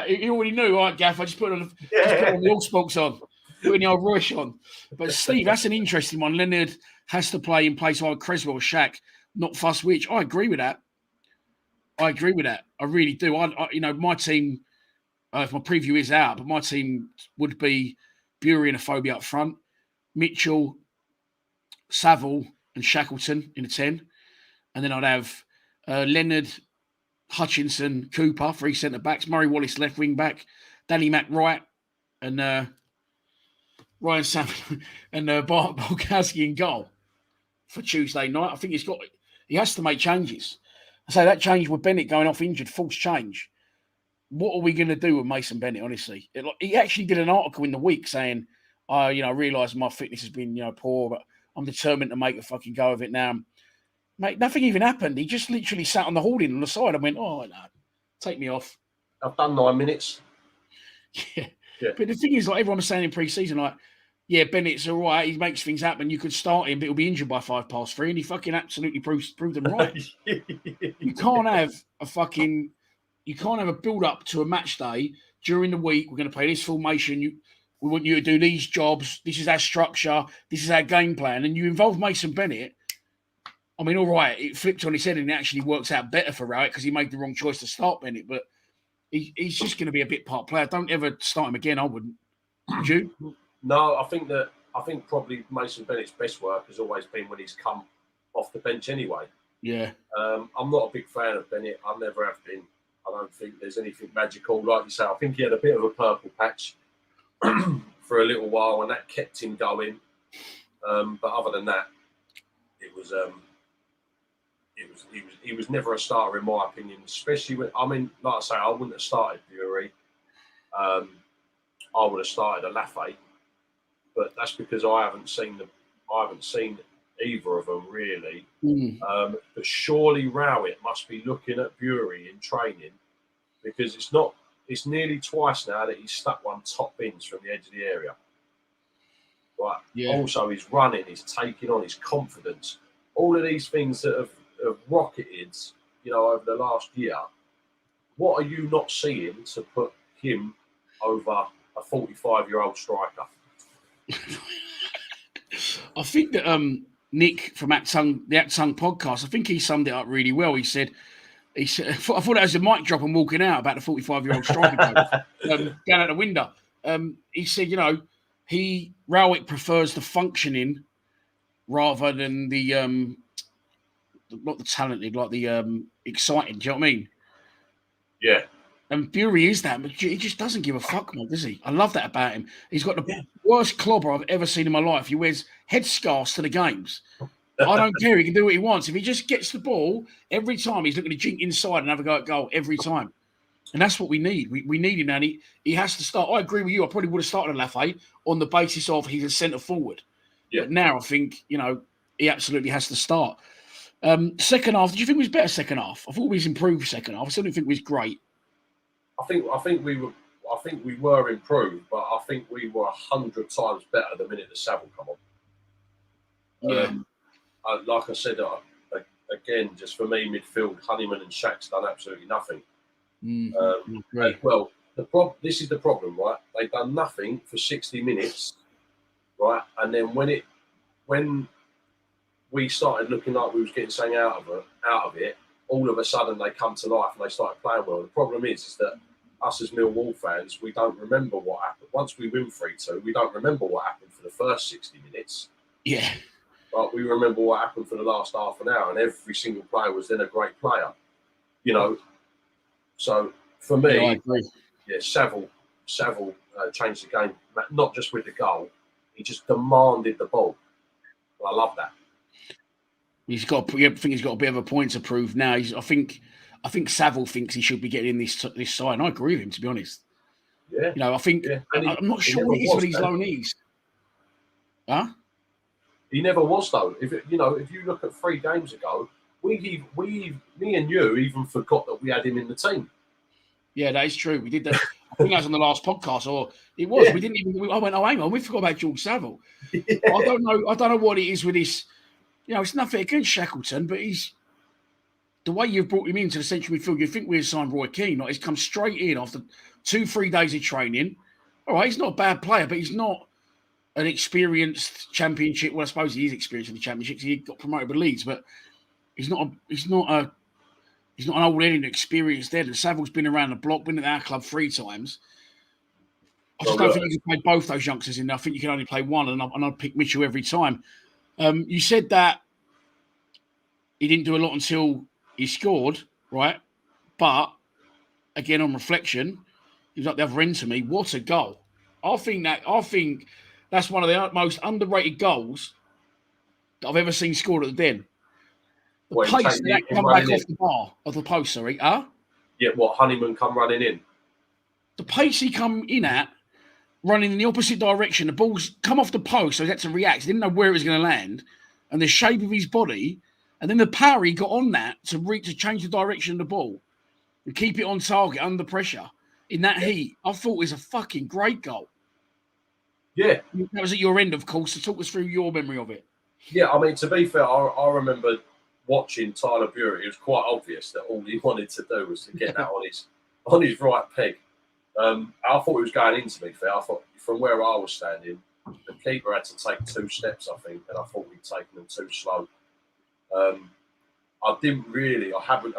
He already knew, all right, Gaff, I just put on the all spokes on, putting the old Royce on. But Steve, that's an interesting one. Leonard has to play in place of Creswell or Shaq, not fuss which. I agree with that. I really do. My team, if my preview is out, but my team would be Bury and Aphobia up front, Mitchell, Saville and Shackleton in the 10. And then I'd have Leonard, Hutchinson, Cooper, 3 centre-backs, Murray Wallace left wing-back, Danny Mack right, and Ryan Saville and Bart Bolkowski in goal for Tuesday night. I think he has to make changes. I say that change with Bennett going off injured, false change. What are we going to do with Mason Bennett, honestly? He actually did an article in the week saying, I realise my fitness has been, poor, but I'm determined to make a fucking go of it now. Mate, nothing even happened. He just literally sat on the hoarding on the side and went, oh, no, take me off. I've done 9 minutes. Yeah. But the thing is, like everyone was saying in pre-season, like, yeah, Bennett's all right. He makes things happen. You could start him, but he'll be injured by 3:05. And he fucking absolutely proved them right. You can't have a build-up to a match day during the week. We're going to play this formation. We want you to do these jobs. This is our structure. This is our game plan. And you involve Mason Bennett. I mean, all right, it flipped on his head and it actually works out better for Rowett because he made the wrong choice to start Bennett. But he's just going to be a bit part player. Don't ever start him again. I wouldn't. Would you? No, I think probably Mason Bennett's best work has always been when he's come off the bench anyway. Yeah. I'm not a big fan of Bennett. I never have been. I don't think there's anything magical. Like you say, I think he had a bit of a purple patch for a little while, and that kept him going. But other than that, it was he was never a starter in my opinion. Especially when like I say, I wouldn't have started Bury. I would have started a Lafay, but that's because I haven't seen either of them really. But surely Rowett must be looking at Bury in training, because it's nearly twice now that he's stuck one top bins from the edge of the area. Right. Yeah. Also, his running, his taking on, his confidence, all of these things that have rocketed, over the last year. What are you not seeing to put him over a 45-year-old striker? I think that Nick from the Atsung podcast, I think he summed it up really well. He said, I thought that was a mic drop and walking out about the 45-year-old striker going out the window. He said, Rowett prefers the functioning rather than the not the talented, like the exciting. Do you know what I mean? Yeah. And Bury is that, but he just doesn't give a fuck, man, does he? I love that about him. He's got the worst clobber I've ever seen in my life. He wears headscarves to the games. I don't care. He can do what he wants. If he just gets the ball, every time he's looking to jink inside and have a go at goal every time. And that's what we need. We need him now. And he has to start. I agree with you. I probably would have started Lafay on the basis of he's a centre forward. Yeah. But now I think, he absolutely has to start. Second half, did you think it was better second half? I thought it was improved second half. I still didn't think it was great. I think we were improved, but I think we were 100 times better the minute the Saville come on. Yeah. Like I said, again, just for me, midfield, Honeyman and Shaq's done absolutely nothing. Well, this is the problem, right? They've done nothing for 60 minutes, right? And then when we started looking like we was getting something out of it, all of a sudden they come to life and they started playing well. The problem is that us as Millwall fans, we don't remember what happened. Once we win 3-2, we don't remember what happened for the first 60 minutes. Yeah. But we remember what happened for the last half an hour, and every single player was then a great player. So for me, Saville changed the game, not just with the goal. He just demanded the ball. I love that. I think he's got a bit of a point to prove now. I think Saville thinks he should be getting in this side, and I agree with him, to be honest. Yeah. I think I'm not sure what it is with these low knees. Huh? He never was though. If you look at 3 games ago, me and you even forgot that we had him in the team. Yeah, that is true. We did that. I think that was on the last podcast, or it was. Yeah. We didn't even. I went, oh, hang on, we forgot about George Saville. Yeah. I don't know what it is with this. It's nothing against Shackleton, but the way you've brought him into the central midfield. You think we'd signed Roy Keane? Like, he's come straight in after 2-3 days of training. All right, he's not a bad player, but he's not an experienced championship. Well, I suppose he is experienced in the championship because he got promoted with Leeds, but he's not an old head and experienced head. And Saville's been around the block, been at our club 3 times. I just don't think you can play both those youngsters in there. I think you can only play one, and I'd pick Mitchell every time. You said that he didn't do a lot until he scored, right? But again, on reflection, he was like the other end to me. What a goal! I think that's one of the most underrated goals that I've ever seen scored at the Den. The pace that come back off the bar of the post, sorry. Huh? Yeah, Honeyman come running in? The pace he come in at, running in the opposite direction. The ball's come off the post, so he had to react. He didn't know where it was going to land. And the shape of his body, and then the power he got on that to change the direction of the ball and keep it on target under pressure in that heat, I thought was a fucking great goal. Yeah. That was at your end, of course, to talk us through your memory of it. Yeah, to be fair, I remember watching Tyler Bury. It was quite obvious that all he wanted to do was to get that on his right peg. I thought he was going in, to be fair. I thought from where I was standing, the keeper had to take 2 steps, I think, and I thought he'd taken them too slow. I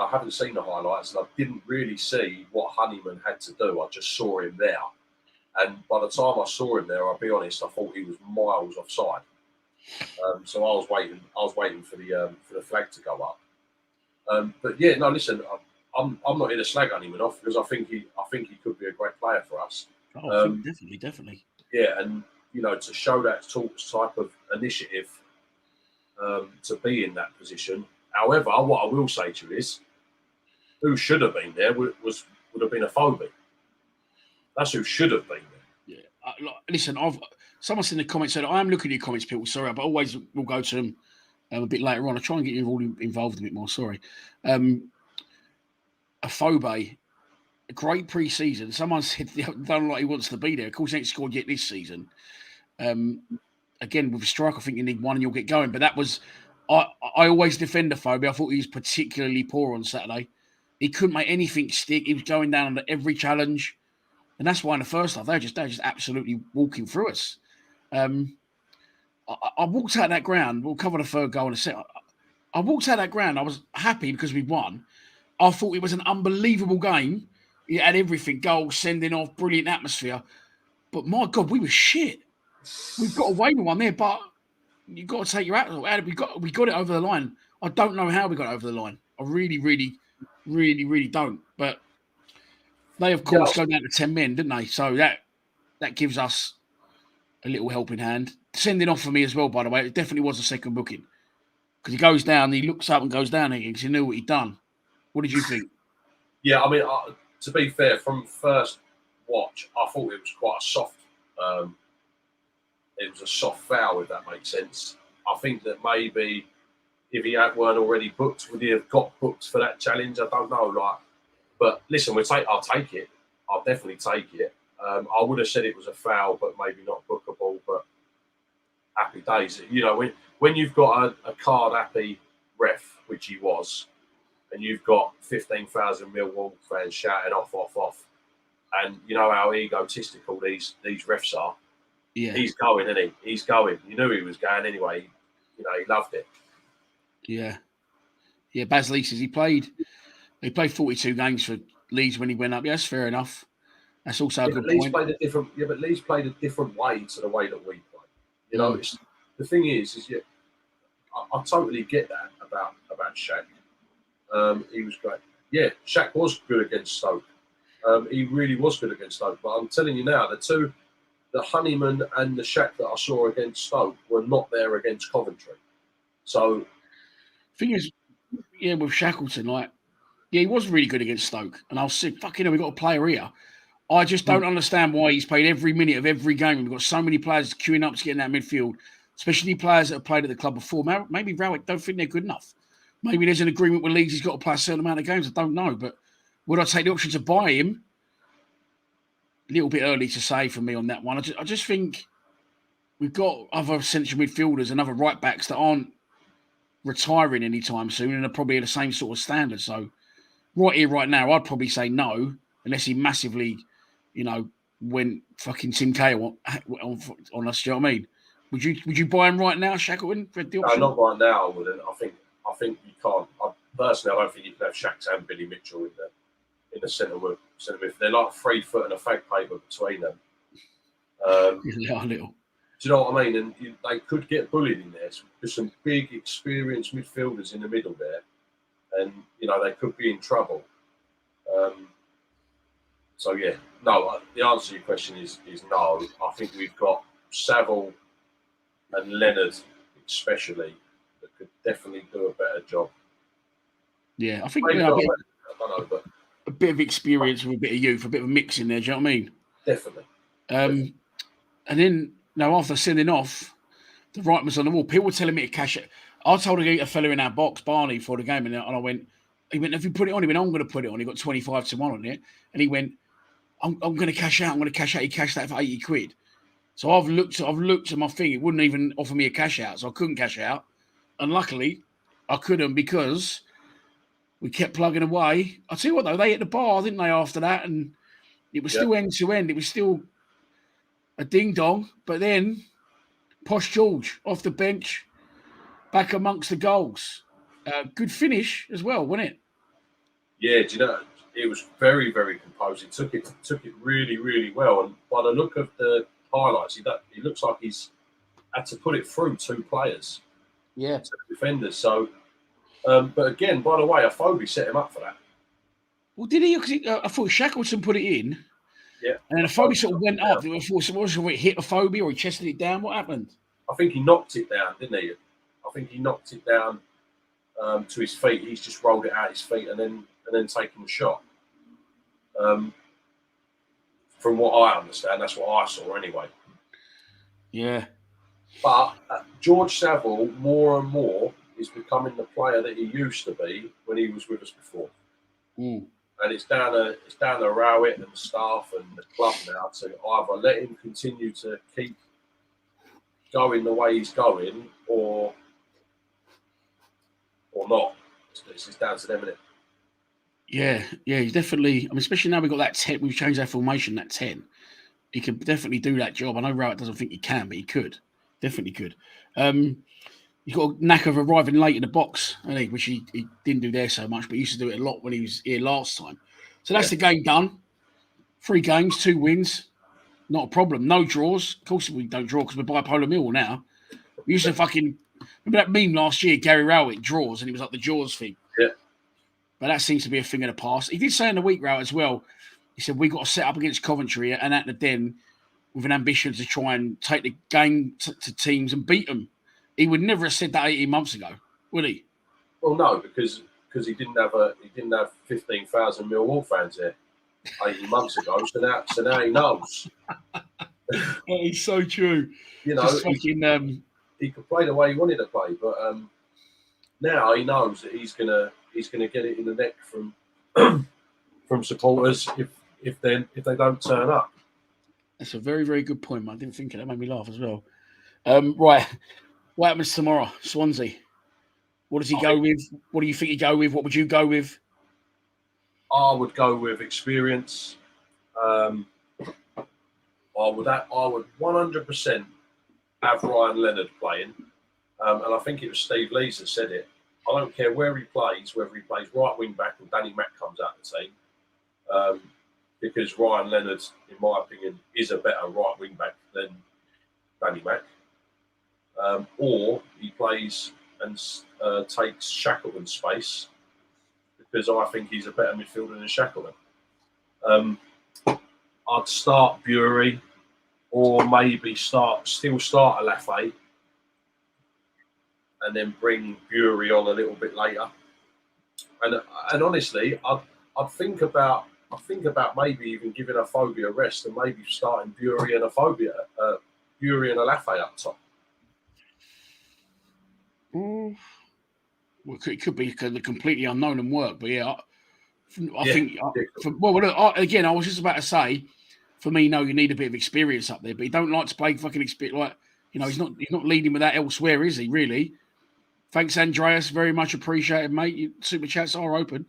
haven't seen the highlights, and I didn't really see what Honeyman had to do. I just saw him there. And by the time I saw him there, I'll be honest, I thought he was miles offside. So I was waiting for the flag to go up. But yeah, no, listen, I'm not here to slag Honeyman off because I think he could be a great player for us. Oh, definitely. Yeah, and to show that type of initiative, to be in that position, However, what I will say to you is, who should have been there would have been a Phobie. That's who should have been there. Yeah. Listen, someone in the comments said, I am looking at your comments, people. Sorry, but always we'll go to them a bit later on. I'll try and get you all involved a bit more. Sorry. A Phobie, a great pre-season. Someone said they don't like he wants to be there. Of course, he ain't scored yet this season. Again, with a strike, I think you need one and you'll get going. But that was, I always defend a Phobie. I thought he was particularly poor on Saturday. He couldn't make anything stick. He was going down under every challenge. And that's why in the first half, they're just absolutely walking through us. I walked out that ground. We'll cover the third goal in a second. I walked out that ground. I was happy because we won. I thought it was an unbelievable game. It had everything. Goals, sending off, brilliant atmosphere. But my God, we were shit. We've got away with one there, but you've got to take your hat off. We got it over the line. I don't know how we got it over the line. I really, really, really, really don't. But they, of course, go down to 10 men, didn't they? So that gives us a little helping hand. Sending off for me as well, by the way. It definitely was a second booking. Because he goes down, he looks up and goes down again because he knew what he'd done. What did you think? Yeah, I mean, to be fair, from first watch, I thought it was quite a soft. It was a soft foul, if that makes sense. I think that maybe if he weren't already booked, would he have got booked for that challenge? I don't know. But listen, I'll take it. I'll definitely take it. I would have said it was a foul, but maybe not bookable. But happy days. You know, when you've got a card-happy ref, which he was, and you've got 15,000 Millwall fans shouting off, and you know how egotistical these refs are. Yeah, he's going, isn't he? He's going. You knew he was going anyway. You know, he loved it. Yeah. Baz Lee says he played 42 games for Leeds when he went up. Yeah, that's fair enough. That's also a good point. But Leeds played a different way to the way that we play. You know, the thing is I totally get that about Shaq. He was great. Yeah, Shaq was good against Stoke. He really was good against Stoke. But I'm telling you now, the Honeyman and the Shaq that I saw against Stoke were not there against Coventry. So, thing is, with Shackleton, he was really good against Stoke, and I was saying, fucking hell, we got a player here. I just don't understand why he's played every minute of every game. We've got so many players queuing up to get in that midfield, especially players that have played at the club before. Maybe Rowett don't think they're good enough. Maybe there's an agreement with Leeds. He's got to play a certain amount of games. I don't know, but would I take the option to buy him? A little bit early to say for me on that one. I just think we've got other central midfielders and other right backs that aren't retiring anytime soon and are probably at the same sort of standard. So right here, right now, I'd probably say no, unless he massively, went fucking Tim Cahill on us. Do you know what I mean? Would you buy him right now, Shackleton? No, not right now. I wouldn't. I think you can't. Personally, I don't think you can have Shaq and Billy Mitchell in the centre mid. They're like 3 foot and a fag paper between them. Yeah, a little. Do you know what I mean? And they could get bullied in there. There's some big, experienced midfielders in the middle there, and they could be in trouble. So yeah, no. The answer to your question is no. I think we've got Saville and Leonard, especially, that could definitely do a better job. Yeah, I think a bit of experience with a bit of youth, a bit of a mix in there. Do you know what I mean? Definitely. And then after sending off, the right was on the wall. People were telling me to cash it. I told a fella in our box, Barney, for the game, and I went. He went, "Have you put it on?" He went, "I'm going to put it on." He got 25-1 on it, and he went, "I'm going to cash out. I'm going to cash out." He cashed that for 80 quid. So I've looked at my thing. It wouldn't even offer me a cash out, so I couldn't cash out. And luckily, I couldn't because we kept plugging away. I tell you what, though, they hit the bar, didn't they? After that, and it was still end to end. It was still a ding dong, but then Posh George off the bench, back amongst the goals. Good finish as well, wasn't it? Yeah, do you know, it was very, very composed. He took it really, really well. And by the look of the highlights, he looks like he's had to put it through 2 players. Yeah. To the defenders. So, but again, by the way, Phobie set him up for that. Well, did he? Because I thought Shackleton put it in. Yeah. And then Phobie sort of went up. It hit Phobie or he chested it down. What happened? I think he knocked it down, didn't he? I think he knocked it down. to his feet. He's just rolled it out his feet and then taken the shot. From what I understand, that's what I saw anyway. Yeah. But George Saville, more and more, is becoming the player that he used to be when he was with us before. Mm. And it's down to Rowett and the staff and the club now to either let him continue to keep going the way he's going, or not. It's down to them, isn't it? Yeah, he's definitely. I mean, especially now we've got that 10. We've changed our formation. That 10, he could definitely do that job. I know Rowett doesn't think he can, but he could. Definitely could. He's got a knack of arriving late in the box, which he didn't do there so much, but he used to do it a lot when he was here last time. So that's the game done. 3 games, 2 wins. Not a problem. No draws. Of course we don't draw because we're bipolar Millwall now. We used to fucking... Remember that meme last year, Gary Rowett draws, and it was like the Jaws thing? Yeah. But that seems to be a thing of the past. He did say in the week, Rowett, as well, he said, we got to set up against Coventry and at the Den with an ambition to try and take the game to teams and beat them. He would never have said that 18 months ago, would he? Well, no, because he didn't have 15,000 Millwall fans there 18 months ago. So now he knows. It's so true. You know, he could play the way he wanted to play, but now he knows that he's gonna get it in the neck from supporters if they don't turn up. That's a very, very good point, man. I didn't think of that. Made me laugh as well. Right. What happens tomorrow? Swansea. What does he go with? What do you think he'd go with? What would you go with? I would go with experience. I would 100% have Ryan Leonard playing. And I think it was Steve Lees that said it. I don't care where he plays, whether he plays right wing back or Danny Mack comes out of the team. Because Ryan Leonard, in my opinion, is a better right wing back than Danny Mack. Or he plays and takes Shackleton's space, because I think he's a better midfielder than Shackleton. I'd start Bury, or maybe still start Alafe, and then bring Bury on a little bit later. And honestly, I'd think about maybe even giving Aphobia a rest and maybe starting Bury and Alafe up top. Well, it could be the completely unknown and work, but yeah, I think. Again, I was just about to say, for me, no, you need a bit of experience up there, but you don't like to play fucking experience. Like, he's not leading with that elsewhere, is he? Really? Thanks, Andreas. Very much appreciated, mate. Super chats are open.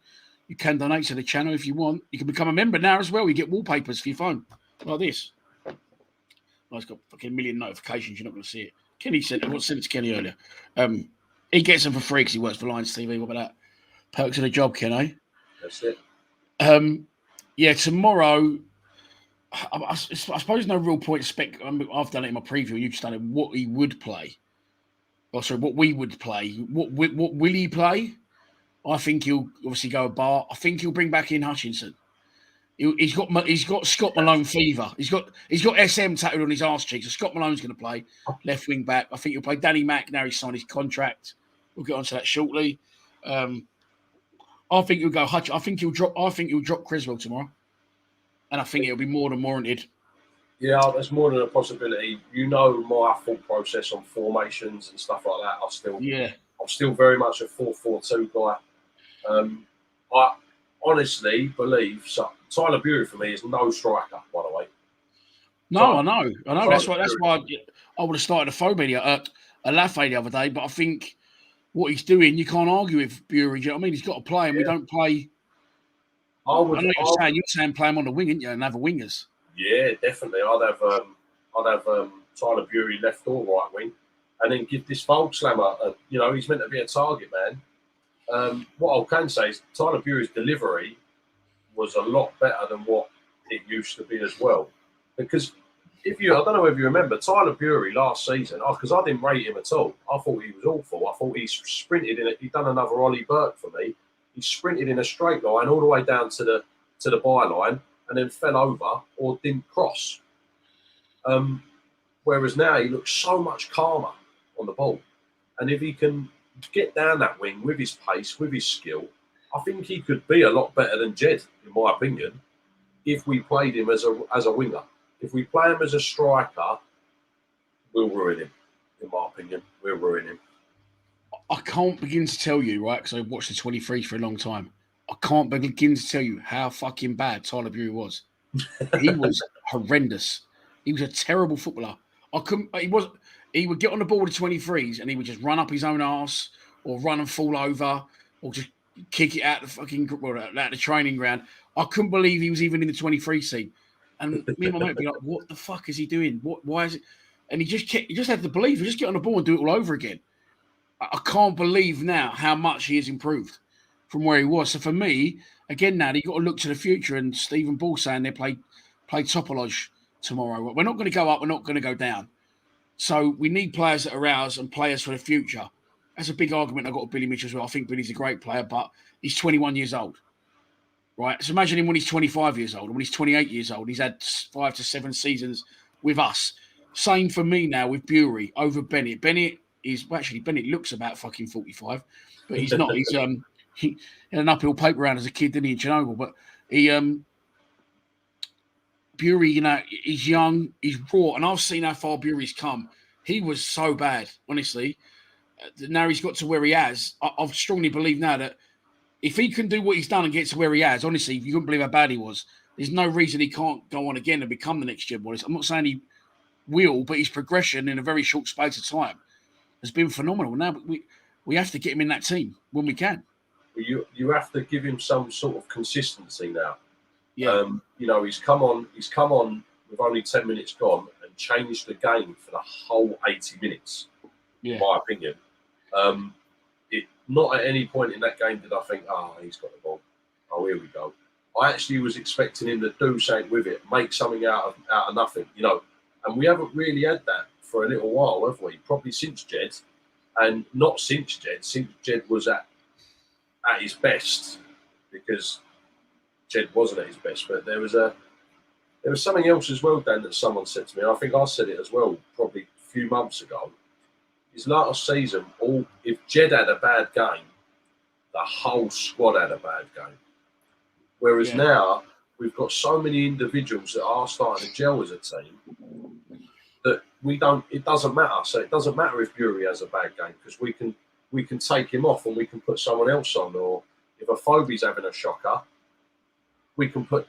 You can donate to the channel if you want. You can become a member now as well. You get wallpapers for your phone like this. Oh, it's got fucking a million notifications. You're not going to see it. Kenny sent it. I sent it to Kenny earlier. He gets them for free because he works for Lions TV. What about that? Perks of the job, Kenny. That's it. Yeah, tomorrow. I suppose no real point. I've done it in my preview. You've just done it. What he would play. Oh, sorry, what we would play. What will he play? I think he'll obviously go a bar. I think he'll bring back in Hutchinson. He's got Scott Malone fever. He's got SM tattooed on his arse cheek. So Scott Malone's going to play left wing back. I think he'll play Danny Mack. Now he's signed his contract. We'll get onto that shortly. I think he'll go Hutch. I think he'll drop Criswell tomorrow, and I think it'll be more than warranted. Yeah, there's more than a possibility. You know my thought process on formations and stuff like that. I'm still very much a 4-4-2 guy. I honestly believe Tyler Bury for me is no striker, by the way. No, I know. That's why I would have started Alafe the other day, but I think what he's doing, you can't argue with Bury. Do you know what I mean? He's got to play, and we don't play. I know you're saying play him on the wing, aren't you, and have wingers. Yeah, definitely. I'd have Tyler Bury left or right wing, and then give this Volkslammer. He's meant to be a target man. What I can say is Tyler Bury's delivery was a lot better than what it used to be as well. Because I don't know if you remember Tyler Bury last season, because I didn't rate him at all. I thought he was awful. I thought he sprinted he'd done another Ollie Burke for me. He sprinted in a straight line all the way down to the byline and then fell over or didn't cross. Whereas now he looks so much calmer on the ball. And if he can to get down that wing with his pace, with his skill. I think he could be a lot better than Jed, in my opinion, if we played him as a winger. If we play him as a striker, we'll ruin him. In my opinion, we'll ruin him. I can't begin to tell you, right, because I've watched the 23s for a long time. I can't begin to tell you how fucking bad Tyler Bury was. He was horrendous. He was a terrible footballer. He would get on the ball with the 23s and he would just run up his own arse or run and fall over or just kick it out the training ground. I couldn't believe he was even in the 23 team. And me and my mate would be like, what the fuck is he doing? Why is it? And he just had to believe. He just get on the ball and do it all over again. I can't believe now how much he has improved from where he was. So for me, again, now you've got to look to the future. And Stephen Ball saying they play Topolodge tomorrow. We're not going to go up. We're not going to go down. So we need players that are ours and players for the future. That's a big argument I've got with Billy Mitchell as well. I think Billy's a great player, but he's 21 years old. Right? So imagine him when he's 25 years old. When he's 28 years old, he's had 5 to 7 seasons with us. Same for me now with Bury over Bennett. Bennett looks about fucking 45, but he's not. He had an uphill paper round as a kid, didn't he, in Chernobyl? But Bury, he's young, he's raw, and I've seen how far Bury's come. He was so bad, honestly. Now he's got to where he has. I strongly believe now that if he can do what he's done and get to where he has, honestly, you couldn't believe how bad he was. There's no reason he can't go on again and become the next Jed Wallace. I'm not saying he will, but his progression in a very short space of time has been phenomenal. Now we have to get him in that team when we can. You have to give him some sort of consistency now. Yeah. He's come on with only 10 minutes gone and changed the game for the whole 80 minutes, in my opinion. Not at any point in that game did I think, he's got the ball. Oh, here we go. I actually was expecting him to do something with it, make something out of nothing, And we haven't really had that for a little while, have we? Probably since Jed, and not since Jed was at his best, because Jed wasn't at his best. But there was something else as well, Dan, that someone said to me. I think I said it as well, probably a few months ago. His last season, if Jed had a bad game, the whole squad had a bad game. Whereas now we've got so many individuals that are starting to gel as a team that it doesn't matter. So it doesn't matter if Bury has a bad game, because we can take him off and we can put someone else on. Or if a Phobie's having a shocker, we can put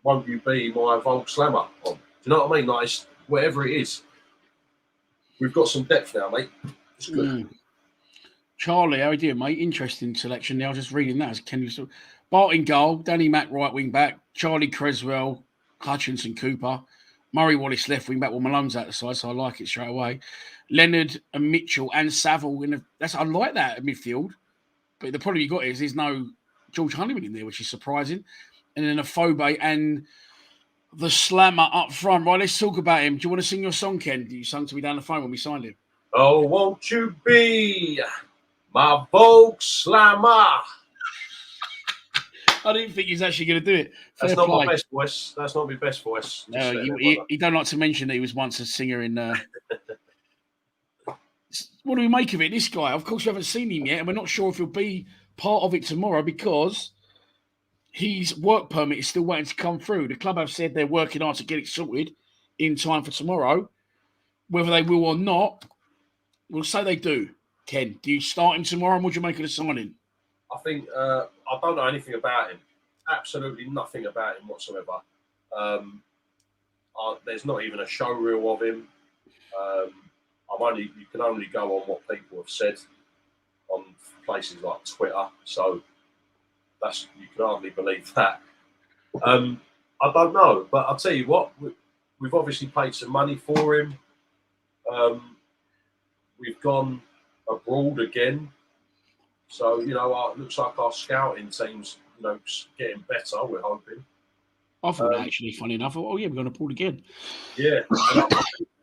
Won't You Be My Volk Slammer on. Do you know what I mean? Like, whatever it is. We've got some depth now, mate. It's good. Charlie, how are you doing, mate? Interesting selection there. I was just reading that. Bart in goal, Danny Mack right wing back, Charlie Creswell, Hutchinson Cooper, Murray Wallace left wing back. Well, Malone's out the side, so I like it straight away. Leonard and Mitchell and Saville I like that at midfield. But the problem you got is there's no George Honeyman in there, which is surprising. And then a Phobie and the Slammer up front. Right, let's talk about him. Do you want to sing your song, Ken? You sung to me down the phone when we signed him. Oh, won't you be my Volk Slammer? I didn't think he was actually going to do it. That's not my best voice. That's not my best voice. He don't like to mention that he was once a singer in... What do we make of it? This guy, of course, we haven't seen him yet, and we're not sure if he'll be part of it tomorrow because his work permit is still waiting to come through. The club have said they're working hard to get it sorted in time for tomorrow. Whether they will or not, we'll say they do. Ken, do you start him tomorrow, and what do you make of the signing? I think I don't know anything about him. Absolutely nothing about him whatsoever. There's not even a show reel of him. You can only go on what people have said on places like Twitter. So you can hardly believe that. I don't know, but I'll tell you what, we've obviously paid some money for him. We've gone abroad again. So, it looks like our scouting team's, getting better, we're hoping. I thought actually, funny enough, we're going to pull again. Yeah.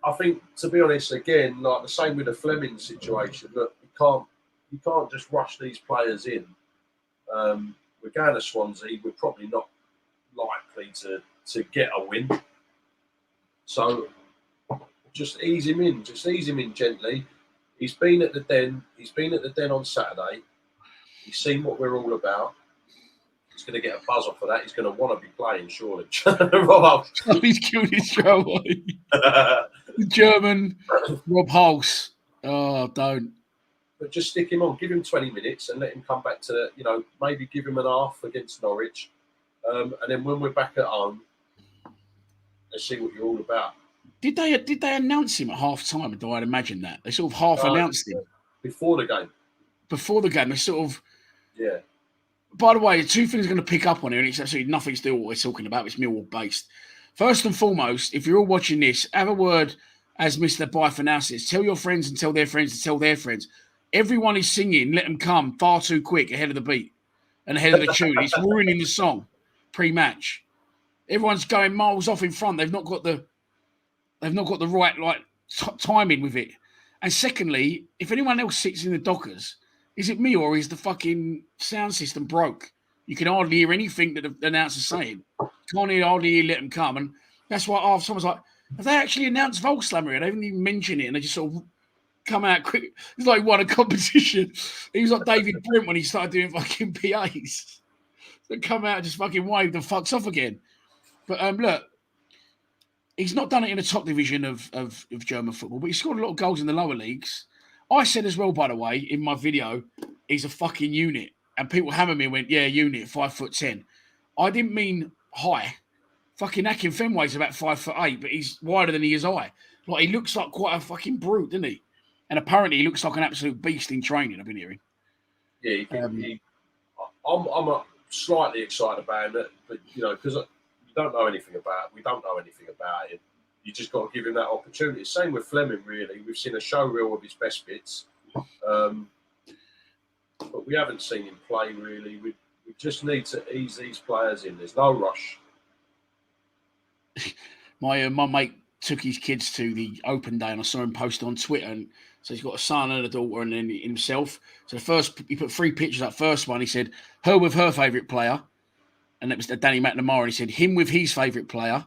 I think, to be honest, again, like the same with the Fleming situation, look, you can't just rush these players in. We're going to Swansea. We're probably not likely to get a win. So just ease him in gently. He's been at the Den. He's been at the Den on Saturday. He's seen what we're all about. He's going to get a buzz off of that. He's going to want to be playing, surely. Rob, He's killed his show. The German Rob Hulse. Oh, don't. But just stick him on. Give him 20 minutes and let him come back to, maybe give him an half against Norwich. And then when we're back at home, let's see what you're all about. Did they announce him at half time? Do I imagine that? They sort of half announced him. Before the game. Before the game, they sort of. Yeah. By the way, two things I'm going to pick up on here, and it's absolutely nothing to do with what we're talking about. It's Millwall based. First and foremost, if you're all watching this, have a word, as Mr. Bipolar says. Tell your friends and tell their friends to tell their friends. Everyone is singing "Let Them Come" far too quick ahead of the beat and ahead of the tune. It's ruining the song pre-match. Everyone's going miles off in front. They've not got the right timing with it. And secondly, if anyone else sits in the Dockers, is it me or is the fucking sound system broke? You can hardly hear anything that the announcer's saying. Can't hardly hear "Let Them Come." And that's why after someone's like, have they actually announced Volkslammer? They haven't even mentioned it, and they just sort of come out quick. It's like won a competition. He was like David Brent when he started doing fucking PAs. They come out and just fucking wave the fucks off again. But look, he's not done it in the top division of German football, but he scored a lot of goals in the lower leagues. I said as well, by the way, in my video, he's a fucking unit. And people hammer me and went, yeah, unit, 5'10". I didn't mean high. Fucking Akin Fenway's about 5'8", but he's wider than he is high. Like, he looks like quite a fucking brute, doesn't he? And apparently he looks like an absolute beast in training, I've been hearing. Yeah, I'm slightly excited about him, but, because you don't know anything about it. We don't know anything about him. You just got to give him that opportunity. Same with Fleming, really. We've seen a show reel of his best bits. But we haven't seen him play, really. We just need to ease these players in. There's no rush. My mate took his kids to the open day and I saw him post on Twitter. And so he's got a son and a daughter and then himself. So he put 3 pictures up. First one, he said, her with her favourite player. And that was Danny McNamara. And he said, him with his favourite player.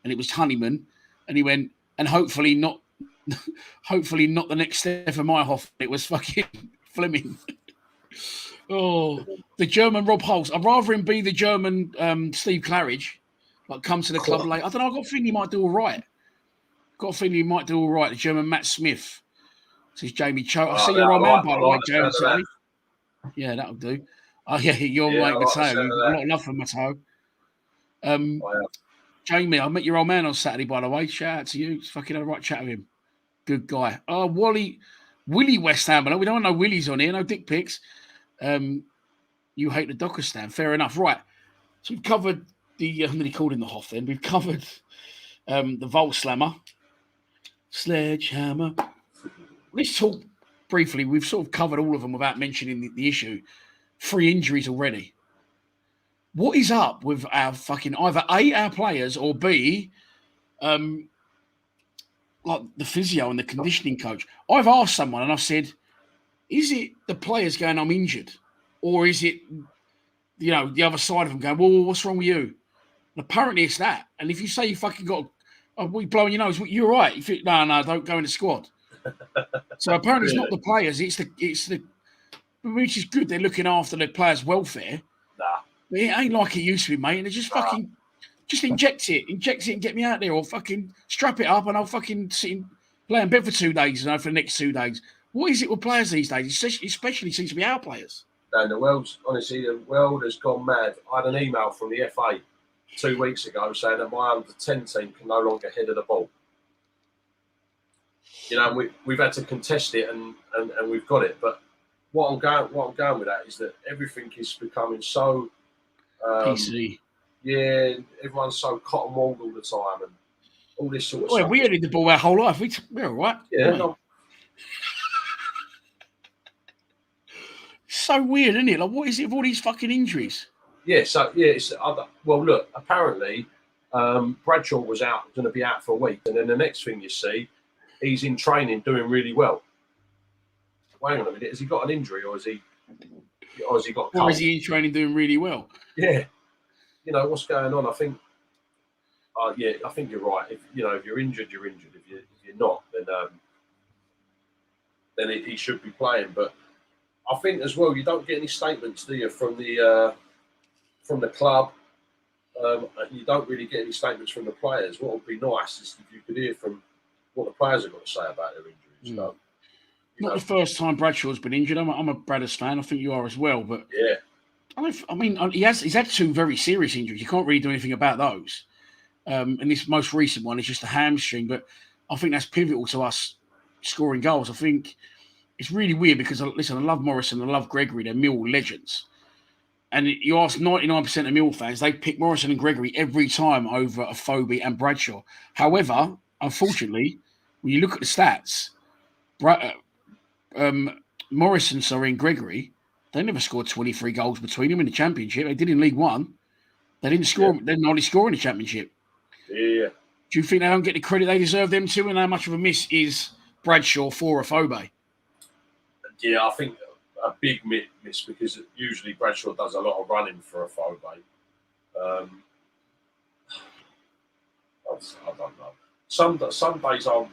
And it was Honeyman. And he went, and hopefully not the next Stefan Meyerhoff. It was fucking Fleming. Oh, the German Rob Hulse. I'd rather him be the German Steve Claridge. Like, come to the club late. I don't know. I've got a feeling he might do all right. The German Matt Smith. Says Jamie Cho. I see your old man, by the way, James. Yeah, that'll do. Oh, yeah, your mate, Matteo. You've got a lot of love for Matteo. Jamie, I met your old man on Saturday, by the way. Shout out to you. Just fucking had a right chat with him. Good guy. Oh, Willie West Ham. We don't want no Willies on here, no dick pics. You hate the Docker stand. Fair enough. Right. So we've covered the, I'm nearly called him the Hoff then. We've covered the Volkslammer. Sledgehammer. Let's talk briefly. We've sort of covered all of them without mentioning the issue. 3 injuries already. What is up with our fucking either A, our players, or B, like the physio and the conditioning coach? I've asked someone and I've said, is it the players going, I'm injured? Or is it, the other side of them going, well, what's wrong with you? And apparently it's that. And if you say you fucking got, we blowing your nose, you're right. If it, no, don't go in the squad. So apparently it's not the players, it's the, which is good. They're looking after the players' welfare. Nah. But it ain't like it used to be, mate. And they just fucking, just inject it and get me out there, or fucking strap it up and I'll fucking sit and play in bed for 2 days, for the next 2 days. What is it with players these days? Especially seems to be our players. No, the world has gone mad. I had an email from the FA 2 weeks ago saying that my under-10 team can no longer header the ball. We've had to contest it and we've got it. But what I'm going with that is that everything is becoming so PC. Yeah, everyone's so cotton wooled all the time and all this sort of stuff. We headed the ball our whole life. We're all right. Yeah. So weird, isn't it? Like, what is it with all these fucking injuries? Yeah, well, look, apparently Bradshaw was going to be out for a week, and then the next thing you see, he's in training doing really well. Wait on a minute, has he got an injury or has he got a cold? Or is he in training doing really well? Yeah. What's going on? I think I think you're right. If you're injured, you're injured. If you're not, then he should be playing. But I think as well, you don't get any statements, do you, from the club? You don't really get any statements from the players. What would be nice is if you could hear from what the players have got to say about their injuries. So, Not the first time Bradshaw's been injured. I'm a Bradders fan. I think you are as well. But yeah, I mean, he's had 2 very serious injuries. You can't really do anything about those. And this most recent one is just a hamstring. But I think that's pivotal to us scoring goals. I think it's really weird because, listen, I love Morrison, I love Gregory. They're Millwall legends. And you ask 99% of Millwall fans, they pick Morrison and Gregory every time over Afobe and Bradshaw. However, unfortunately, when you look at the stats, Morrison, and Gregory, they never scored 23 goals between them in the Championship. They did in League One. They didn't score. They didn't only score in the Championship. Yeah. Do you think they don't get the credit they deserve, them to? And how much of a miss is Bradshaw for Afobe? Yeah, I think a big miss because usually Bradshaw does a lot of running for Afobe. I don't know. Some days I'll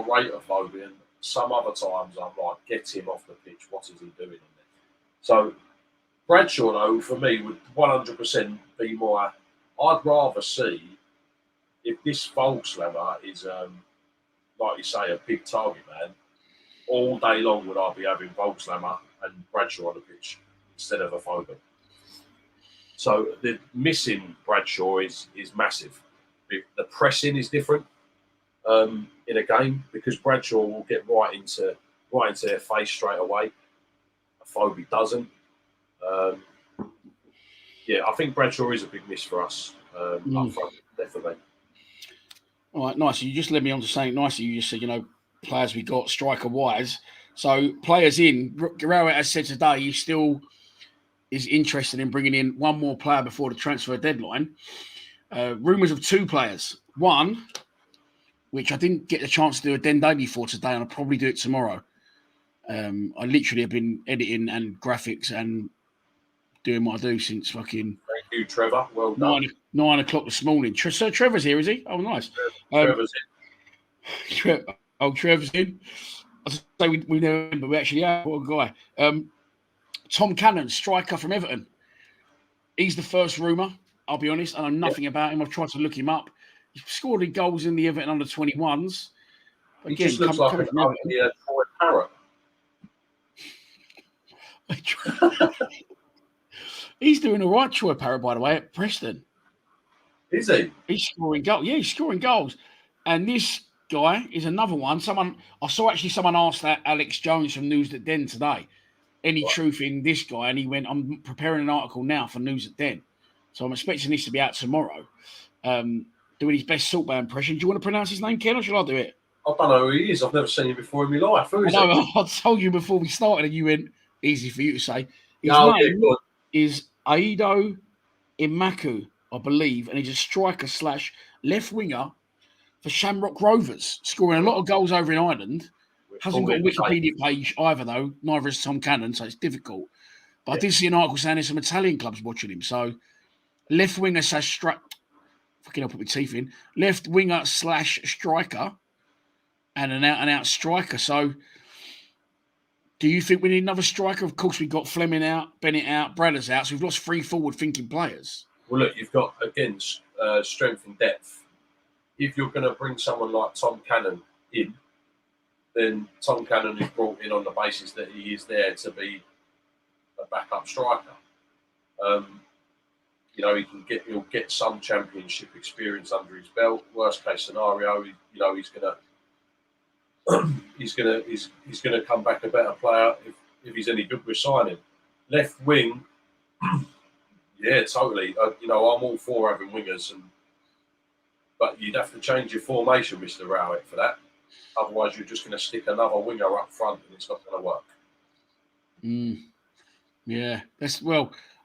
rate Afobe, and some other times I'm like, get him off the pitch. What is he doing in there? So Bradshaw, though, for me, would 100% be my. I'd rather see if this Volkswagen is, like you say, a big target man. All day long would I be having Volkswagen and Bradshaw on the pitch instead of Afobe. So the missing Bradshaw is massive. The pressing is different in a game because Bradshaw will get right into their face straight away. Afobe doesn't. I think Bradshaw is a big miss for us up front, definitely. All right, nice. You just led me on to saying nicely. You just said, players we got striker wise. So players in. Guerrero has said today he still is interested in bringing in one more player before the transfer deadline. Rumours of 2 players. One, which I didn't get the chance to do a Den Daily for today, and I'll probably do it tomorrow. I literally have been editing and graphics and doing what I do since fucking. Thank you, Trevor. Well done. 9 o'clock this morning. So Trevor's here, is he? Oh, nice. Trevor's in. Trevor's in. I was say we know him, but we actually have. What a guy. Tom Cannon, striker from Everton. He's the first rumour. I'll be honest. I know nothing about him. I've tried to look him up. He scored goals in the Everton under 21s. He just looks like an ugly Troy Parrott. He's doing all right, Troy Parrott, by the way, at Preston. Is he? He's scoring goals. Yeah, he's scoring goals. And this guy is another one. I saw someone ask that Alex Jones from News at Den today. Any truth in this guy? And he went, I'm preparing an article now for News at Den. So I'm expecting this to be out tomorrow. Doing his best Saltbound impression. Do you want to pronounce his name, Ken, or shall I do it? I don't know who he is. I've never seen him before in my life. Who is he? I told you before we started and you went, easy for you to say. His name is Aido Imaku, I believe, and he's a striker / left winger for Shamrock Rovers, scoring a lot of goals over in Ireland. Hasn't got a Wikipedia page either, though. Neither has Tom Cannon, so it's difficult. But I did see an article saying there's some Italian clubs watching him. So left winger / fucking I'll put my teeth in. Left winger / striker and an out striker. So do you think we need another striker? Of course, we've got Fleming out, Bennett out, Bradders out. So we've lost 3 forward-thinking players. Well, look, you've got, again, strength and depth. If you're going to bring someone like Tom Cannon in, then Tom Cannon is brought in on the basis that he is there to be a backup striker. He'll get some championship experience under his belt. Worst case scenario, he's gonna come back a better player if he's any good with signing. Left wing, yeah, totally. I'm all for having wingers, but you'd have to change your formation, Mr. Rowett, for that. Otherwise, you're just going to stick another winger up front, and it's not going to work. Yeah,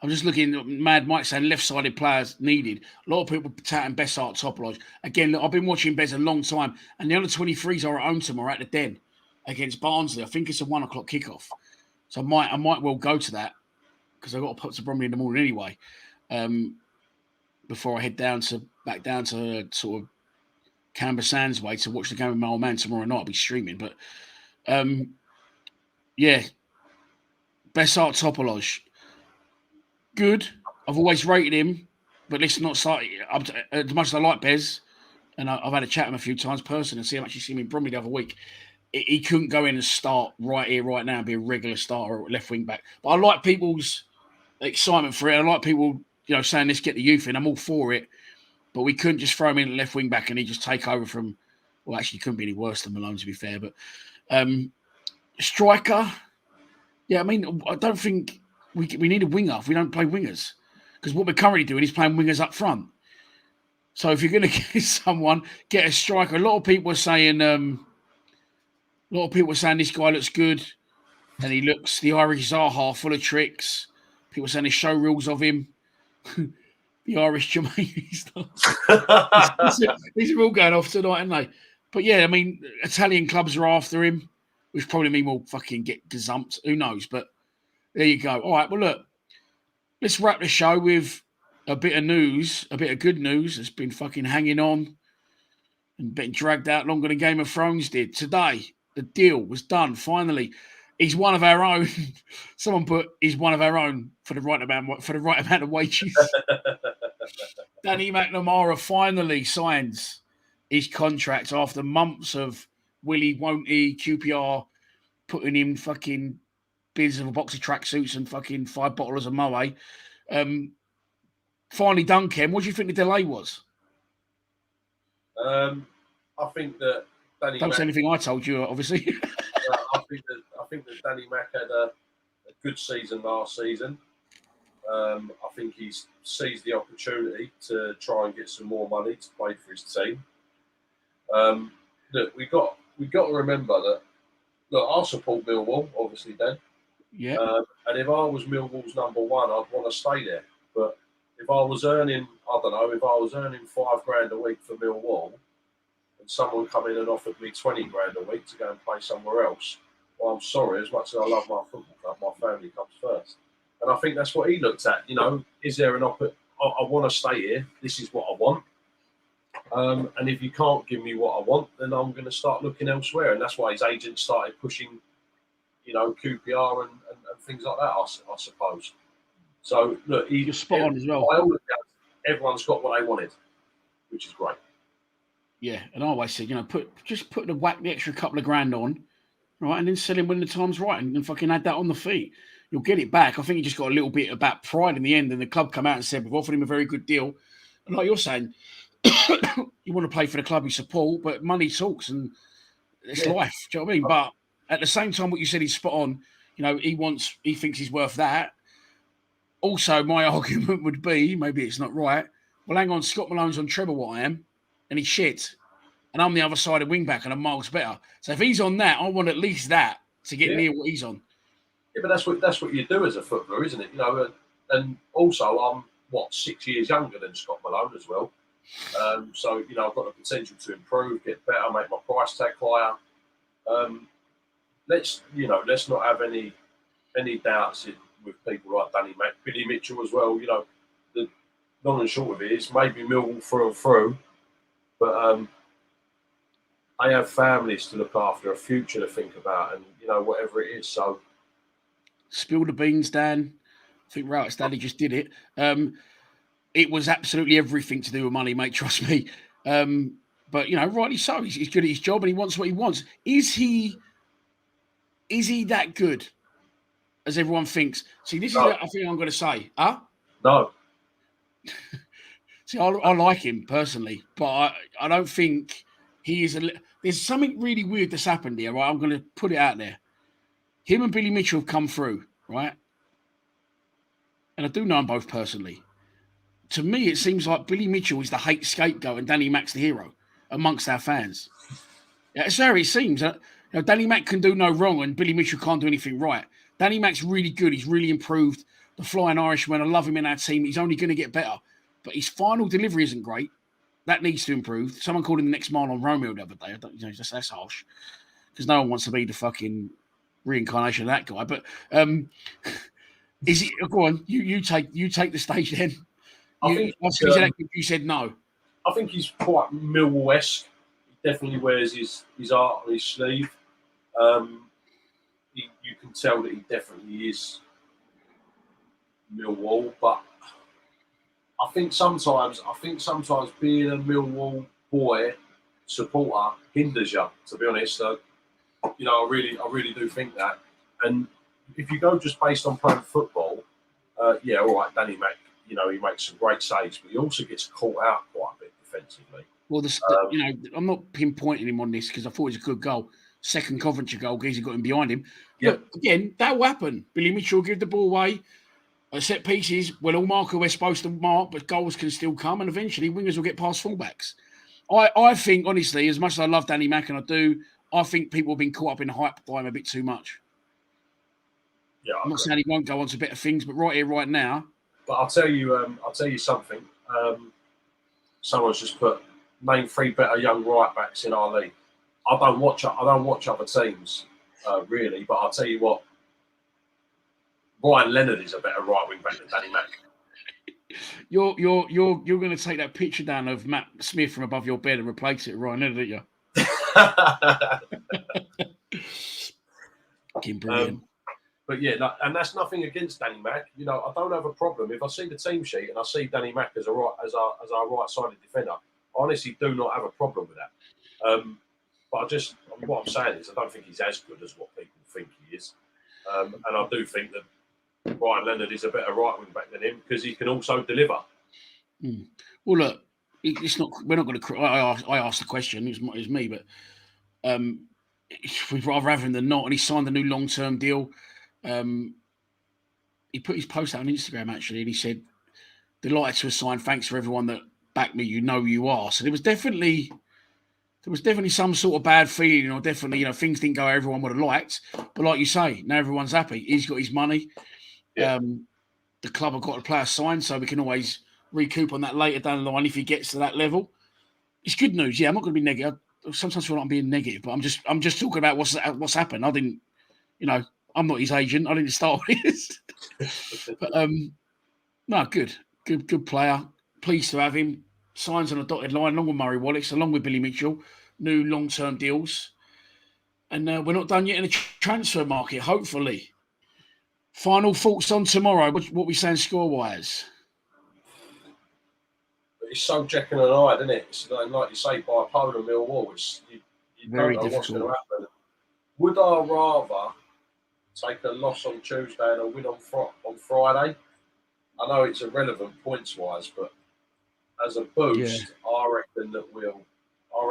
I'm just looking. Mad Mike saying left-sided players needed. A lot of people touting Bessart Topolodge. Again, look, I've been watching Bez a long time, and the under 23s are at home tomorrow at the Den against Barnsley. I think it's a 1 o'clock kickoff, so I might well go to that because I've got to put to Bromley in the morning anyway. Before I head back down to sort of Canberra Sands way to watch the game with my old man tomorrow night. I'll be streaming, but Yeah, Bessart Topoloj, good. I've always rated him, but let's not start as much as I like Bez, and I've had a chat with him a few times personally, and see him actually see him in Bromley the other week. He couldn't go in and start right here, right now, and be a regular starter at left wing back. But I like people's excitement for it. I like people, saying let's get the youth in. I'm all for it, but we couldn't just throw him in at left wing back and he just take over from. Well, actually, he couldn't be any worse than Malone, to be fair. But striker, yeah, I mean, I don't think we need a winger if we don't play wingers, because what we're currently doing is playing wingers up front. So if you're going to get someone, get a striker. A lot of people are saying this guy looks good, and the Irish Zaha, full of tricks. People are saying there's show reels of him. The Irish Jermaine stuff. These are all going off tonight, aren't they? But yeah, I mean, Italian clubs are after him, which probably mean we'll fucking get gazumped. Who knows? But there you go. All right, well, look, let's wrap the show with a bit of news, a bit of good news that's been fucking hanging on and been dragged out longer than Game of Thrones did. Today, the deal was done, finally. He's one of our own. Someone put he's one of our own for the right amount of wages. Danny McNamara finally signs his contract after months of Willie, won't he, QPR putting in fucking bids of a box of tracksuits and fucking 5 bottles of Moe. Finally done, Ken. What do you think the delay was? I think that Danny. Don't say anything I told you, obviously. I think that Danny Mac had a good season last season. I think he's seized the opportunity to try and get some more money to play for his team. Look, we got to remember that. Look, I'll support Millwall, obviously, Dan. Yeah. And if I was Millwall's number one, I'd want to stay there. But if I was earning, $5,000 a week for Millwall, and someone come in and offered me $20,000 a week to go and play somewhere else, well, I'm sorry. As much as I love my football club, my family comes first. And I think that's what he looked at. Is there an offer? I want to stay here. This is what I want. And if you can't give me what I want, then I'm going to start looking elsewhere. And that's why his agent started pushing, QPR and things like that, I suppose. So, look, you're spot on as well. Everyone's got what they wanted, which is great. Yeah, and I always said, put the extra couple of grand on, right, and then sell him when the time's right, and fucking add that on the fee. You'll get it back. I think he just got a little bit about pride in the end, and the club come out and said, we've offered him a very good deal. And like you're saying, you want to play for the club you support, but money talks, and it's life. Do you know what I mean? But at the same time, what you said is spot on. He thinks he's worth that. Also, my argument would be, maybe it's not right, well, hang on, Scott Malone's on treble what I am, and he's shit. And I'm the other side of wing back, and I'm miles better. So if he's on that, I want at least that to get near what he's on. Yeah, but that's what you do as a footballer, isn't it? And also I'm 6 years younger than Scott Malone as well. So I've got the potential to improve, get better, make my price tag higher. Let's not have any doubts with people like Danny Mac, Billy Mitchell as well. The long and short of it is maybe Millwall through and through, but they have families to look after, a future to think about, and whatever it is. So, spill the beans, Dan. I think right, Stanley just did it. It was absolutely everything to do with money, mate. Trust me. But rightly so. He's good at his job and he wants what he wants. Is he that good as everyone thinks? See, this is what I think I'm going to say. Huh? No. See, I like him personally, but I don't think he is. There's something really weird that's happened here, right? I'm going to put it out there. Him and Billy Mitchell have come through, right? And I do know them both personally. To me, it seems like Billy Mitchell is the hate scapegoat and Danny Mack's the hero amongst our fans. Yeah, it's how it seems. Danny Mack can do no wrong and Billy Mitchell can't do anything right. Danny Mack's really good. He's really improved. The Flying Irishman, I love him in our team. He's only going to get better. But his final delivery isn't great. That needs to improve. Someone called him the next mile on Romeo the other day. That's harsh. Because no one wants to be the fucking reincarnation of that guy. But is it? Go on. You take the stage then. You said no. I think he's quite Millwall-esque. He definitely wears his art on his sleeve. You can tell that he definitely is Millwall, but I think sometimes being a Millwall boy supporter hinders you. To be honest, so, I really do think that. And if you go just based on playing football, yeah, all right, Danny Mac, he makes some great saves, but he also gets caught out quite a bit defensively. Well, I'm not pinpointing him on this because I thought it was a good goal. Second Coventry goal, Geezer got him behind him. Yeah. Look, again, that will happen. Billy Mitchell give the ball away. Set pieces, we'll all mark who we're supposed to mark, but goals can still come, and eventually wingers will get past fullbacks. I think, honestly, as much as I love Danny Mac, and I think people have been caught up in hype by him a bit too much. Yeah, I'm not saying he won't go on to better things, but right here, right now. But I'll tell you something. Someone's just put name 3 better young right backs in our league. I don't watch other teams really, but I'll tell you what. Ryan Leonard is a better right wing back than Danny Mac. You're going to take that picture down of Matt Smith from above your bed and replace it with Ryan Leonard, aren't you? Fucking brilliant. But yeah, and that's nothing against Danny Mac. I don't have a problem if I see the team sheet and I see Danny Mac as our right-sided defender. I honestly do not have a problem with that. But what I'm saying is, I don't think he's as good as what people think he is, and I do think that Ryan Leonard is a better right wing back than him because he can also deliver. Well, look, it's not. We're not going to. I asked the question. It's me, but we'd rather have him than not. And he signed a new long-term deal. He put his post out on Instagram actually, and he said, "Delighted to have signed. Thanks for everyone that backed me. You know you are." So there was definitely some sort of bad feeling, or definitely things didn't go how everyone would have liked. But like you say, now everyone's happy. He's got his money. Yeah. The club have got a player signed, so we can always recoup on that later down the line if he gets to that level. It's good news. Yeah, I'm not going to be negative. Sometimes I feel like I'm being negative, but I'm just talking about what's happened. I didn't, I'm not his agent. I didn't start with this. But no, good player. Pleased to have him. Signs on a dotted line, along with Murray Wallace, along with Billy Mitchell. New long-term deals, and we're not done yet in the transfer market. Hopefully. Final thoughts on tomorrow? What we saying score-wise? It's so Jekyll and Hyde, isn't it? It's like you say, Bipolar Millwall. You very don't know difficult. what's going to happen. Would I rather take a loss on Tuesday and a win on Friday? I know it's irrelevant points-wise, but as a boost, yeah. I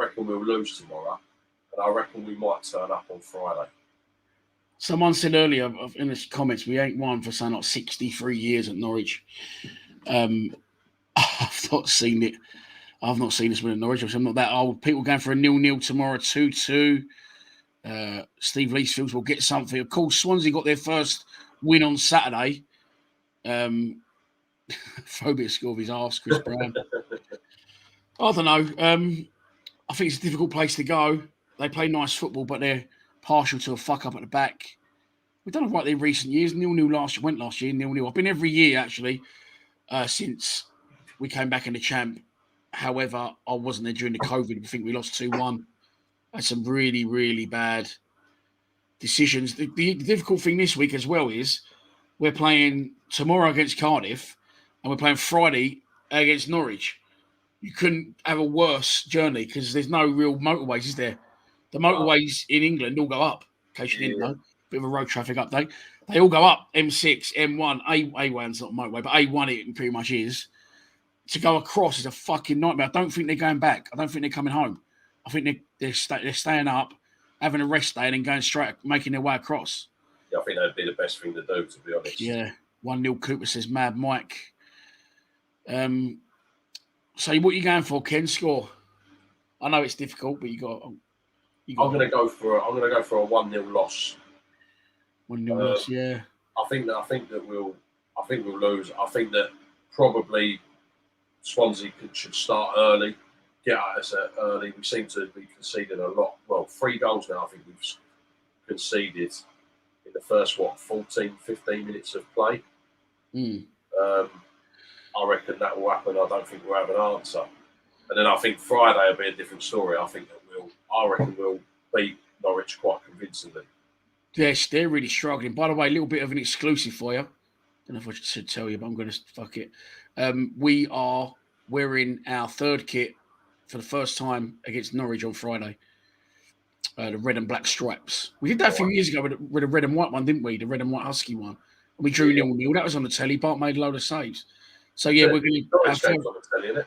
reckon we'll lose tomorrow, and I reckon we might turn up on Friday. Someone said earlier in the comments, we ain't won for something like 63 years at Norwich. I've not seen it. I've not seen us win at Norwich. I'm not that old. People going for a 0-0 tomorrow, 2-2. Steve Leesfields will get something. Of course, Swansea got their first win on Saturday. Phobia score of his arse, Chris Brown. I don't know. I think it's a difficult place to go. They play nice football, but they're partial to a fuck up at the back. We've done it right in recent years. 0-0 last year, 0-0. I've been every year, actually, since we came back in the champ. However, I wasn't there during the COVID. I think we lost 2-1. Had some really, really bad decisions. The difficult thing this week as well is we're playing tomorrow against Cardiff and we're playing Friday against Norwich. You couldn't have a worse journey because there's no real motorways, is there? The motorways in England all go up, in case you didn't know. Bit of a road traffic update. They all go up. M6, M1, A1's not a motorway, but A1 it pretty much is. To go across is a fucking nightmare. I don't think they're going back. I don't think they're coming home. I think they're staying up, having a rest day, and then going straight, making their way across. Yeah, I think that'd be the best thing to do, to be honest. Yeah. 1-0 Cooper says Mad Mike. So what are you going for, Ken? Score? I know it's difficult, but you got. I'm going to go for a 1-0 loss. 1-0 loss, yeah. I think that we'll lose. I think that probably Swansea should start early, get at us early. We seem to be conceding a lot. Well, 3 goals now. I think we've conceded in the first 14, 15 minutes of play. I reckon that will happen. I don't think we'll have an answer. And then I think Friday will be a different story. I reckon we'll beat Norwich quite convincingly. Yes, they're really struggling. By the way, a little bit of an exclusive for you. Don't know if I should tell you, but I'm going to fuck it. We are wearing our third kit for the first time against Norwich on Friday. The red and black stripes. We did that a few years ago with a red and white one, didn't we? The red and white husky one. And we drew 0-0. That was on the telly. Bart made a load of saves. So yeah, we're going to. Norwich game's on the telly, isn't it?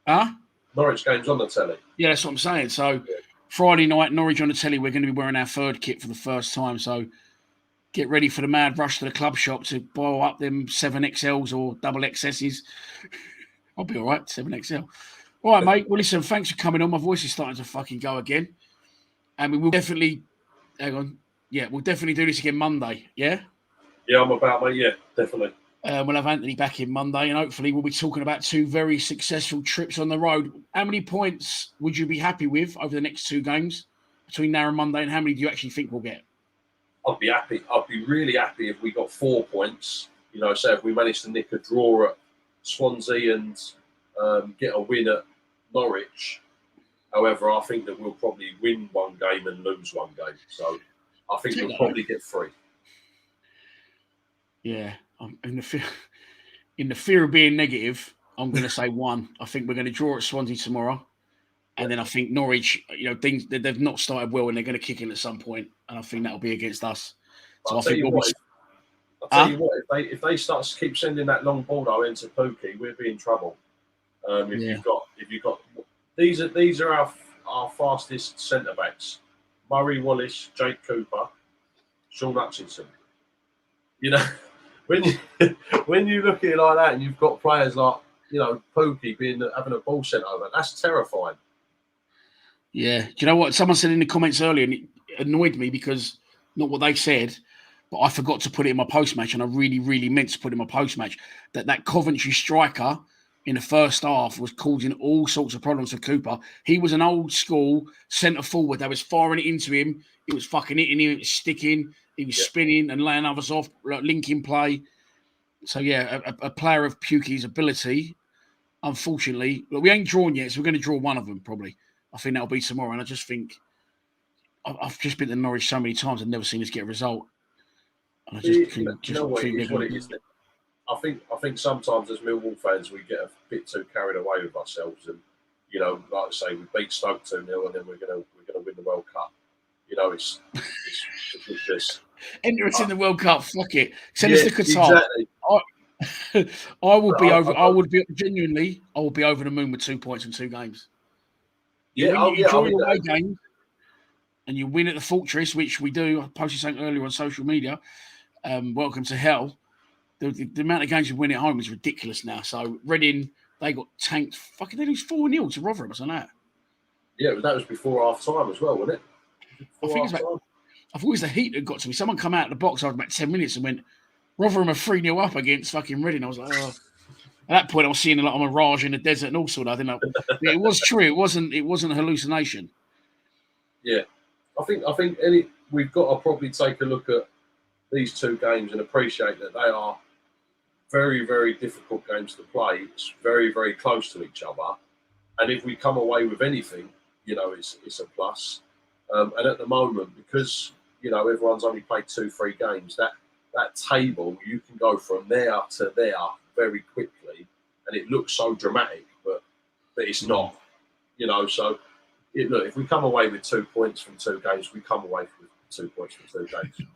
Huh? Norwich game's on the telly. Yeah, that's what I'm saying. So Friday night, Norwich on the telly. We're going to be wearing our third kit for the first time. So get ready for the mad rush to the club shop to borrow up them 7XLs or double XSs. I'll be all right, 7XL. All right, mate. Well, listen, thanks for coming on. My voice is starting to fucking go again. And we will definitely, hang on. Yeah, we'll definitely do this again Monday. Yeah? Yeah, I'm about, mate. Yeah, definitely. We'll have Anthony back in Monday, and hopefully we'll be talking about 2 very successful trips on the road. How many points would you be happy with over the next 2 games between now and Monday, and how many do you actually think we'll get? I'd be happy. I'd be really happy if we got 4 points. You know, say if we managed to nick a draw at Swansea and get a win at Norwich. However, I think that we'll probably win 1 game and lose 1 game. So I think we'll probably get 3. Yeah, in the fear of being negative, I'm going to say 1. I think we're going to draw at Swansea tomorrow. And then I think Norwich, you know, they've not started well and they're going to kick in at some point. And I think that'll be against us. So I'll tell you what, if they start to keep sending that long ball though into Pookie, we'll be in trouble. If you've got these are our fastest centre backs: Murray Wallace, Jake Cooper, Sean Hutchinson. You know, when you look at it like that, and you've got players like Pookie having a ball sent over, that's terrifying. Yeah, do you know what someone said in the comments earlier, and it annoyed me because not what they said, but I forgot to put it in my post match, and I really, really meant to put it in my post match that Coventry striker in the first half was causing all sorts of problems for Cooper. He was an old school centre forward. They was firing it into him. It was fucking hitting him. It was sticking. He was spinning and laying others off, like linking play. So yeah, a player of Pukey's ability. Unfortunately, we ain't drawn yet, so we're going to draw one of them probably. I think that'll be tomorrow. And I just think I've just been to Norwich so many times and never seen us get a result. And I just I think sometimes as Millwall fans we get a bit too carried away with ourselves, and like I say, we beat Stoke 2-0, and then we're gonna win the World Cup. It's ridiculous. Enter us in the World Cup. Fuck it. Send us to Qatar. Exactly. I will be over. I would be genuinely. I will be over the moon with 2 points in 2 games. You draw your away game, and you win at the Fortress, which we do. I posted something earlier on social media. Welcome to hell. The amount of games we win at home is ridiculous now. So Reading, they got tanked. Fucking, they lose 4-0 to Rotherham or something like that. Yeah, that was before half time as well, wasn't it? I thought it was the heat that got to me. Someone come out of the box after about 10 minutes and went, Rotherham are 3-0 up against fucking Reading. I was like, oh. At that point, I was seeing a lot of mirage in the desert and all sort of. I didn't know. It was true. It wasn't a hallucination. Yeah, I think we've got to probably take a look at these 2 games and appreciate that they are very, very difficult games to play. It's very, very close to each other, and if we come away with anything, it's a plus. And at the moment, because everyone's only played 2-3 games, that table you can go from there to there very quickly, and it looks so dramatic, but it's not. So look, if we come away with 2 points from 2 games, we come away with 2 points from 2 games.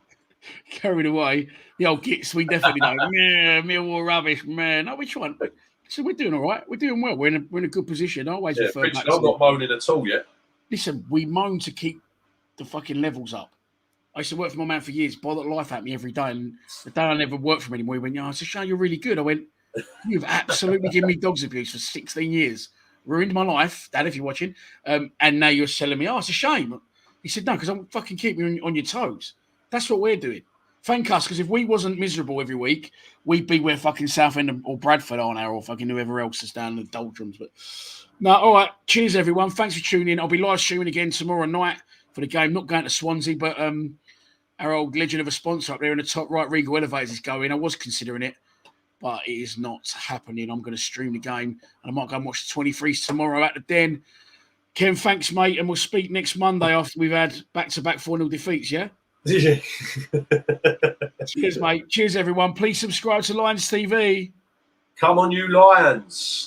Carried away, the old gits. We definitely know. Yeah, Millwall rubbish, man. No, which one? So we're doing all right. We're doing well. We're in a good position. I always refer back. I'm not moaning at all yet. Listen, we moan to keep the fucking levels up. I used to work for my man for years. Bother life at me every day. And the day I never worked for him anymore, he went, "Yeah, it's a shame you're really good." I went, "You've absolutely given me dog's abuse for 16 years. Ruined my life, Dad, if you're watching. And now you're selling me. Oh, it's a shame." He said, "No, because I'm fucking keeping you on your toes." That's what we're doing. Thank us, because if we wasn't miserable every week, we'd be where fucking Southend or Bradford are now, or fucking whoever else is down in the doldrums. But no, all right. Cheers, everyone. Thanks for tuning in. I'll be live streaming again tomorrow night for the game. Not going to Swansea, but our old legend of a sponsor up there in the top right, Regal Elevators, is going. I was considering it, but it is not happening. I'm going to stream the game, and I might go and watch the 23s tomorrow at the Den. Ken, thanks, mate, and we'll speak next Monday after we've had back-to-back 4-0 defeats, yeah? Yeah. Cheers, mate. Cheers, everyone. Please subscribe to Lions TV. Come on, you Lions.